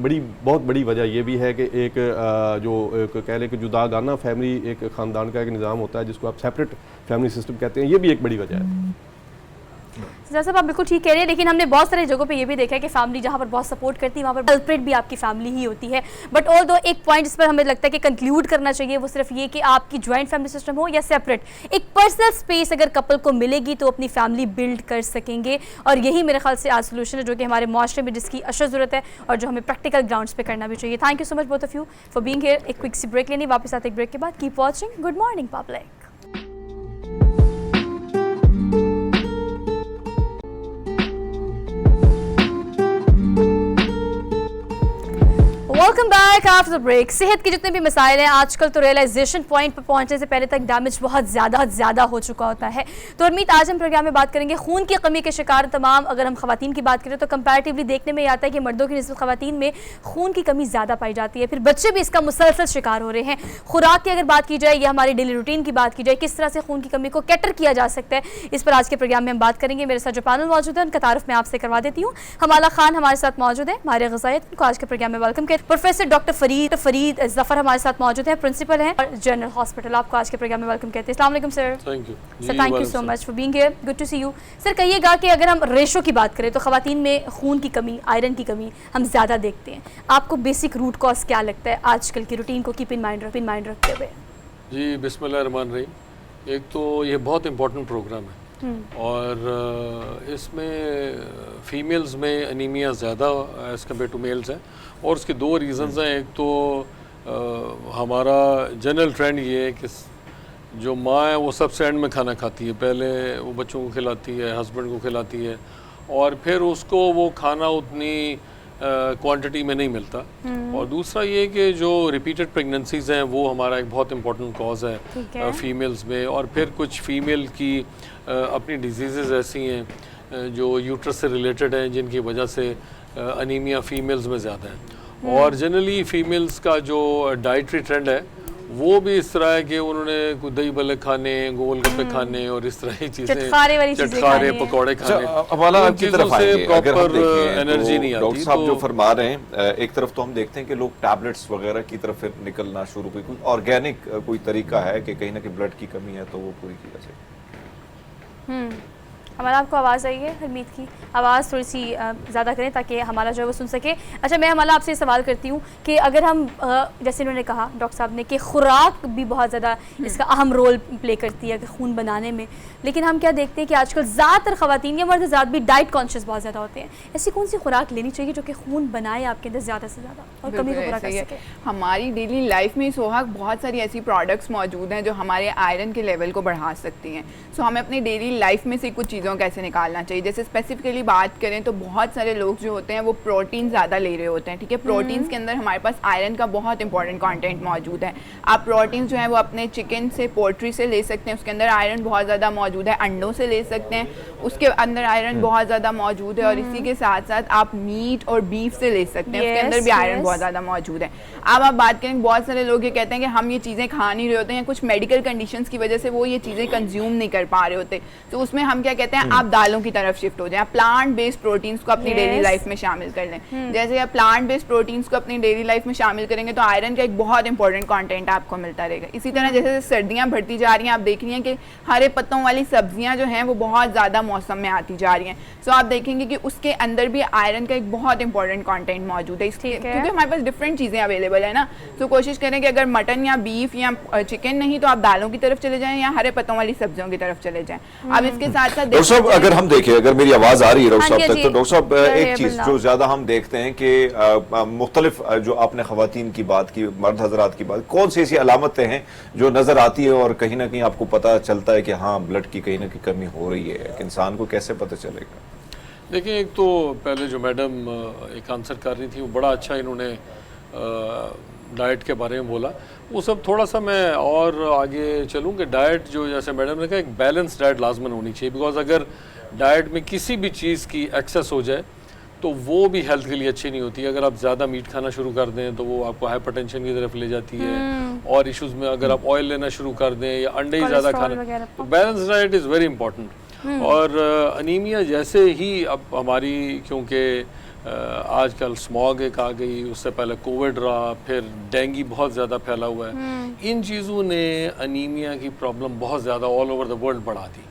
बहुत बड़ी वजह ये भी है कि एक कह लें कि जुदागाना फैमिली, एक ख़ानदान का एक निज़ाम होता है जिसको आप सेपरेट फैमिली सिस्टम कहते हैं, ये भी एक बड़ी वजह है। जैसा आप बिल्कुल ठीक कह रहे हैं, लेकिन हमने बहुत सारी जगहों पे ये भी देखा है कि फैमिली जहाँ पर बहुत सपोर्ट करती है वहाँ पर कल्प्रिट भी आपकी फैमिली ही होती है। बट ऑल दो एक पॉइंट इस पर हमें लगता है कि कंक्लूड करना चाहिए, वो सिर्फ ये कि आपकी ज्वाइंट फैमिली सिस्टम हो या सेपरेट, एक पर्सनल स्पेस अगर कपल को मिलेगी तो अपनी फैमिली बिल्ड कर सकेंगे। और यही मेरे ख्याल से आज सोल्यूशन है जो कि हमारे माशरे में जिसकी अशद ज़रूरत है और जो हमें प्रैक्टिकल ग्राउंड्स पे करना भी चाहिए। Thank you so much both of you for being here. एक क्विक सी ब्रेक लेनी, वापस आते एक ब्रेक के बाद। Keep watching good morning public. Welcome back after the break. सेहत के जितने भी मसाइल हैं आजकल तो रियलाइजेशन पॉइंट पर पहुंचने से पहले तक डैमेज बहुत ज़्यादा हो चुका होता है। तो उम्मीद आज हम प्रोग्राम में बात करेंगे खून की कमी के शिकार तमाम। अगर हम खवातीन की बात करें तो कंपैरेटिवली देखने में आता है कि मर्दों की निस्बत खवातीन में खून की कमी ज़्यादा पाई जाती है। फिर बच्चे भी इसका मुसलसल शिकार हो रहे हैं। खुराक की अगर बात की जाए या हमारी डेली रूटीन की बात की जाए, किस तरह से खून की कमी को कैटर किया जा सकता है, इस पर आज के प्रोग्राम में हम बात करेंगे। मेरे साथ जो पैनल मौजूद है उनका तारुफ मैं आपसे करवा देती हूँ। हमाला खान हमारे साथ मौजूद है, मारिया ग़ज़ायत, उनको आज के प्रोग्राम में वेलकम किया। प्रोफेसर डॉक्टर फरीद ज़फ़र हमारे साथ मौजूद है, प्रिंसिपल हैं और जनरल हॉस्पिटल, आपको आज के प्रोग्राम में वेलकम कहते हैं। अस्सलाम वालेकुम sir. Thank you sir, thank you so much for being here, good to see you. Sir कहिएगा कि अगर हम रेशो की बात करें तो खवातीन में खून की कमी, आयरन की कमी हम ज़्यादा देखते हैं। आपको बेसिक रूट कॉज क्या लगता है आजकल की रूटीन को कीप इन माइंड रखते हुए? जी बिस्मिल्लाहिर्रहमानिर्रहीम। एक तो ये बहुत इम्पोर्टेंट प्रोग्राम है और इसमें फीमेल्स में एनीमिया ज़्यादा एज़ कम्पेयर टू मेल्स है, और उसके दो रीज़न्स हैं। एक तो हमारा जनरल ट्रेंड ये है कि जो माँ है वो सबसे एंड में खाना खाती है, पहले वो बच्चों को खिलाती है, हस्बैंड को खिलाती है, और फिर उसको वो खाना उतनी क्वांटिटी में नहीं मिलता। और दूसरा ये कि जो रिपीटेड प्रेगनेंसीज हैं वो हमारा एक बहुत इंपॉर्टेंट कॉज है फीमेल्स में। और फिर कुछ फीमेल की अपनी डिजीज़ ऐसी हैं जो यूट्रस से रिलेटेड हैं जिनकी वजह से अनीमिया फीमेल्स में ज़्यादा है। और जनरली फीमेल्स का जो डाइटरी ट्रेंड है वो भी इस तरह है कि उन्होंने दही बल्ले खाने, गोलगप्पे खाने और इस तरह की चीज़ें, चटखारे पकौड़े खाने, आपकी तरफ आएंगे, अगर हम देखें एनर्जी नहीं आती। डॉक्टर साहब जो फरमा रहे हैं, एक तरफ तो हम देखते हैं कि लोग टैबलेट्स वगैरह की तरफ फिर निकलना शुरू हुई। कोई ऑर्गेनिक कोई तरीका है कि कहीं ना कहीं ब्लड की कमी है तो वो पूरी की जा सके? हमारा आपको आवाज़ आई है हरमीत की? आवाज़ थोड़ी सी ज़्यादा करें ताकि हमारा जो है वो सुन सके। अच्छा, मैं हमारा आपसे सवाल करती हूँ कि अगर हम जैसे इन्होंने कहा डॉक्टर साहब ने कि खुराक भी बहुत ज़्यादा इसका अहम रोल प्ले करती है खून बनाने में, लेकिन हम क्या देखते हैं कि आजकल ज़्यादातर ख़वातीन या मर्द हज़रात भी डाइट कॉन्शियस बहुत ज़्यादा होते हैं। ऐसी कौन सी खुराक लेनी चाहिए जो कि खून बनाए आपके अंदर ज़्यादा से ज़्यादा और कमी को पूरा कर सके? हमारी डेली लाइफ में सोहाग बहुत सारी ऐसी प्रोडक्ट्स मौजूद हैं जो हमारे आयरन के लेवल को बढ़ा सकती हैं। सो हमें अपनी डेली लाइफ में से कुछ चीज़ों को कैसे निकालना चाहिए। जैसे स्पेसिफिकली बात करें तो बहुत सारे लोग जो होते हैं वो प्रोटीन ज़्यादा ले रहे होते हैं, ठीक है। प्रोटीन्स के अंदर हमारे पास आयरन का बहुत इंपॉर्टेंट कंटेंट मौजूद है। आप प्रोटीन जो है वो अपने चिकन से, पोल्ट्री से ले सकते हैं, उसके अंदर आयरन बहुत ज़्यादा मौजूद है। अंडों से ले सकते हैं, उसके अंदर आयरन बहुत ज़्यादा मौजूद है। और इसी के साथ साथ आप मीट और बीफ से ले सकते हैं, उसके अंदर भी आयरन बहुत ज़्यादा मौजूद है। अब आप बात करें, बहुत सारे लोग ये कहते हैं कि हम ये चीज़ें खा नहीं रहे होते हैं, कुछ मेडिकल कंडीशंस की वजह से वो ये चीज़ें कंज्यूम नहीं कर पा रहे होते। तो उसमें हम क्या कहते हैं, आप दालों की तरफ शिफ्ट हो जाएं, प्लांट बेस्ड प्रोटीन्स को अपनी डेली लाइफ में शामिल कर लें। जैसे आप प्लांट बेस्ड प्रोटीन्स को अपनी डेली लाइफ में शामिल करेंगे तो आयरन का एक बहुत इंपॉर्टेंट कंटेंट आपको मिलता रहेगा। इसी तरह जैसे सर्दियाँ बढ़ती जा रही हैं, आप देख रही हैं कि हरे पत्तों वाली सब्जियाँ जो हैं वो बहुत ज़्यादा मौसम में आती जा रही हैं। सो आप देखेंगे कि उसके अंदर भी आयरन का एक बहुत इंपॉर्टेंट कंटेंट मौजूद है, इसलिए क्योंकि हमारे पास डिफरेंट चीज़ें अवेलेबल है ना। तो कोशिश करें कि अगर मटन या बीफ या चिकन नहीं तो आप दालों की तरफ चले जाएं या हरे पत्तों वाली सब्जियों की तरफ चले जाएं। अब इसके साथ साथ डॉक्टर साहब, अगर हम देखें, अगर मेरी आवाज़ आ रही है डॉक्टर साहब तक, तो डॉक्टर साहब एक चीज़ जो ज़्यादा हम देखते हैं कि मुख्तलिफ जो आपने ख़वातीन की बात की, मर्द हजरात की बात, कौन सी ऐसी अलामतें हैं जो नज़र आती है और कहीं ना कहीं आपको पता चलता है कि हाँ ब्लड की कहीं ना कहीं कमी हो रही है, इंसान को कैसे पता चलेगा? देखिए, एक तो पहले जो मैडम एक आंसर कर रही थी वो बड़ा अच्छा इन्होंने डाइट के बारे में बोला, वो सब थोड़ा सा मैं और आगे चलूँ कि डाइट जो जैसे मैडम ने कहा एक बैलेंस डाइट लाजमन होनी चाहिए। बिकॉज अगर डाइट में किसी भी चीज़ की एक्सेस हो जाए तो वो भी हेल्थ के लिए अच्छी नहीं होती। अगर आप ज़्यादा मीट खाना शुरू कर दें तो वो आपको हाइपरटेंशन की तरफ ले जाती है और इश्यूज़ में। अगर आप ऑयल लेना शुरू कर दें या अंडे ही ज़्यादा खाना, तो balance diet is very important. और अनीमिया जैसे ही अब हमारी, क्योंकि आजकल स्मॉग एक आ गई, उससे पहले कोविड रहा, फिर डेंगू बहुत ज़्यादा फैला हुआ है, इन चीज़ों ने अनीमिया की प्रॉब्लम बहुत ज़्यादा ऑल ओवर द वर्ल्ड बढ़ा दी।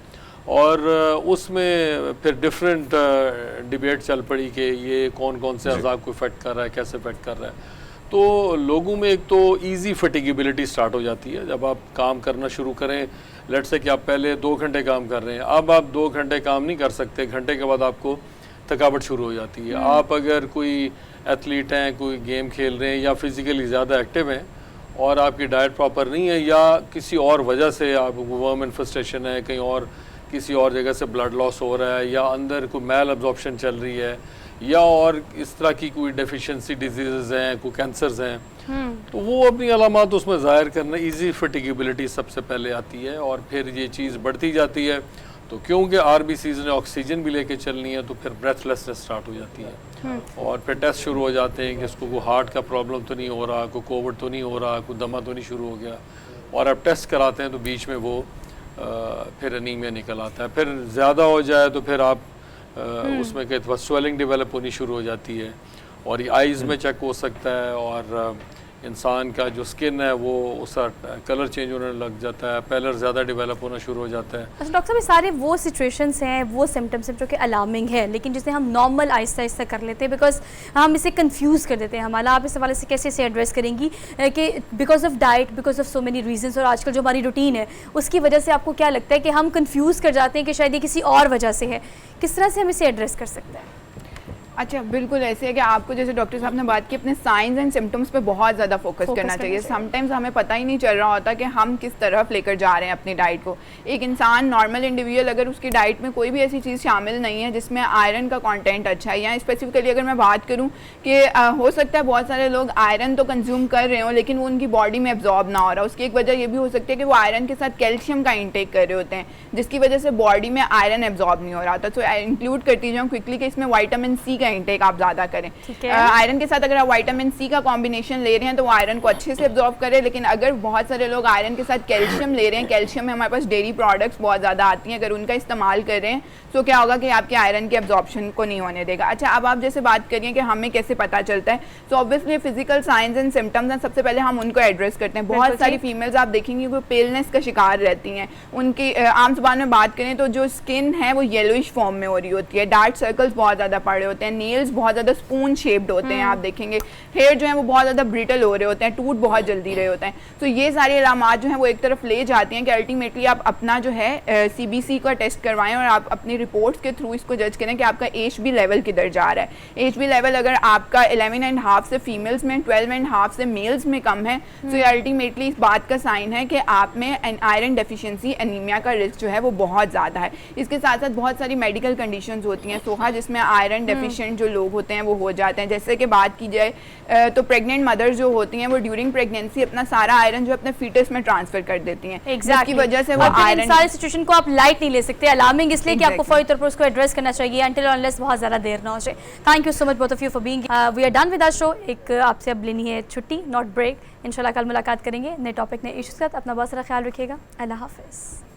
और उसमें फिर डिफरेंट डिबेट चल पड़ी कि ये कौन कौन से अज़ाब को इफ़ेक्ट कर रहा है, कैसे इफ़ेक्ट कर रहा है। तो लोगों में एक तो ईजी फटीगेबिलिटी स्टार्ट हो जाती है जब आप काम करना शुरू करें। लेट से कि आप पहले 2 घंटे काम कर रहे हैं, अब आप 2 घंटे काम नहीं कर सकते, घंटे के बाद आपको थकावट शुरू हो जाती है। आप अगर कोई एथलीट हैं, कोई गेम खेल रहे हैं या फिज़िकली ज़्यादा एक्टिव हैं और आपकी डाइट प्रॉपर नहीं है या किसी और वजह से आपको वर्म इन्फेस्टेशन है, कहीं और किसी और जगह से ब्लड लॉस हो रहा है या अंदर कोई मैल एब्जॉर्प्शन चल रही है या और इस तरह की कोई डेफिशिएंसी डिजीज़ हैं, कोई कैंसर्स हैं, तो वो अपनी अलामात उसमें ज़ाहिर करना, ईजी फटीगेबिलिटी सबसे पहले आती है और फिर ये चीज़ बढ़ती जाती है। तो क्योंकि आरबीसीज ने ऑक्सीजन भी लेके चलनी है तो फिर ब्रेथलेसनेस स्टार्ट हो जाती है और फिर टेस्ट शुरू हो जाते हैं कि इसको कोई हार्ट का प्रॉब्लम तो नहीं हो रहा, कोई कोविड तो नहीं हो रहा, कोई दमा तो नहीं शुरू हो गया। और अब टेस्ट कराते हैं तो बीच में वो फिर अनीमिया निकल आता है। फिर ज़्यादा हो जाए तो फिर आप उसमें कहते हैं स्वेलिंग डेवलप होनी शुरू हो जाती है और ये आइज़ में चेक हो सकता है और इंसान का जो स्किन है वो उसका कलर चेंज होने लग जाता है, पैलर ज़्यादा डेवलप होना शुरू हो जाता है। अच्छा डॉक्टर साहब, ये सारे वो सिचुएशंस हैं, वो सिम्टम्स हैं जो कि अलार्मिंग है, लेकिन जिसे हम नॉर्मल आहिस्ता आहिस्ता कर लेते हैं बिकॉज हम इसे कंफ्यूज कर देते हैं। हमारा आप इस हवाले से कैसे इसे एड्रेस करेंगी कि because of diet, because of so many reasons और आजकल जो हमारी रूटीन है उसकी वजह से आपको क्या लगता है कि हम कंफ्यूज कर जाते हैं कि शायद ये किसी और वजह से है? किस तरह से हम इसे एड्रेस कर सकते हैं? अच्छा, बिल्कुल ऐसे है कि आपको जैसे डॉक्टर साहब ने बात की, अपने साइंस एंड सिम्टम्स पे बहुत ज़्यादा फोकस करना चाहिए। समटाइम्स हमें पता ही नहीं चल रहा होता कि हम किस तरफ लेकर जा रहे हैं अपनी डाइट को। एक इंसान नॉर्मल इंडिविजुअल अगर उसकी डाइट में कोई भी ऐसी चीज़ शामिल नहीं है जिसमें आयरन का कंटेंट अच्छा है, या स्पेसिफिकली अगर मैं बात करूँ कि हो सकता है बहुत सारे लोग आयरन तो कंज्यूम कर रहे हों लेकिन वो उनकी बॉडी में एब्जॉर्ब ना हो रहा, उसकी एक वजह ये भी हो सकती है कि वो आयरन के साथ कैल्शियम का इंटेक कर रहे होते हैं जिसकी वजह से बॉडी में आयरन एब्जॉर्ब नहीं हो रहा था। तो इंक्लूड करती जाऊँ क्विकली कि इसमें विटामिन सी का इंटेक आप ज़्यादा करें। आयरन के साथ अगर आप विटामिन सी का कॉम्बिनेशन ले रहे हैं तो वो आयरन को अच्छे से एब्जॉर्ब करे, लेकिन अगर बहुत सारे लोग आयरन के साथ कैल्शियम ले रहे हैं, कैल्शियम में हमारे पास डेयरी प्रोडक्ट्स बहुत ज़्यादा आती हैं, अगर उनका इस्तेमाल कर रहे हैं तो क्या होगा कि आपके आयरन के एब्जॉर्प्शन को नहीं होने देगा। अच्छा, अब आप जैसे बात करिए कि हमें कैसे पता चलता है, तो obviously physical science and symptoms हैं, सबसे पहले हम उनको एड्रेस करते हैं। बहुत सारी फीमेल्स आप देखेंगे वो पेलनेस का शिकार रहती हैं, उनकी आम जुबान में बात करें तो जो स्किन है वो येलोइश फॉर्म में हो रही होती है, डार्क सर्कल्स बहुत ज़्यादा पड़ रहे होते हैं, नेल्स बहुत ज़्यादा स्पून शेप्ड होते हैं, आप देखेंगे हेयर जो है वो बहुत ज़्यादा ब्रिटल हो रहे होते हैं, टूट बहुत जल्दी रहे होते हैं। तो ये सारे अलामात जो हैं वो एक तरफ ले जाते हैं कि अल्टीमेटली आप अपना जो है CBC का टेस्ट करवाएं और आप अपनी रिपोर्ट्स के थ्रू इसको जज करें कि आपका HB लेवल किधर जा रहा है। HB लेवल अगर आपका 11.5 से फीमेल्स में, 12.5 से मेल्स में कम है तो ये अल्टीमेटली इस बात का साइन है कि आप में आयरन डेफिशिएंसी एनीमिया का रिस्क जो है वो बहुत ज़्यादा है। इसके साथ साथ बहुत सारी मेडिकल कंडीशंस होती हैं सोहा, जिसमें आयरन डेफिशिएंट जो लोग होते हैं वो हो जाते हैं। जैसे कि बात की जाए तो प्रेग्नेंट मदर्स जो होती हैं वो ड्यूरिंग प्रेगनेंसी अपना सारा आयरन जो अपने फीटस में ट्रांसफर कर देती हैं, जिसकी वजह से वो आयरन सारी सिचुएशन को आप लाइट नहीं ले सकते। अलार्मिंग इसलिए कि आपको फौरी तौर पर उसको एड्रेस करना चाहिए अंटिल अनलेस बहुत ज़्यादा देर ना हो जाए। Thank you so much both of you for being. We are done with our show. एक आपसे अब लेनी है छुट्टी, नॉट ब्रेक। इंशाल्लाह कल मुलाकात करेंगे नए टॉपिक, नए इश्यूज़ के साथ। अपना बहुत सारा ख्याल रखिएगा। अल्लाह हाफिज़।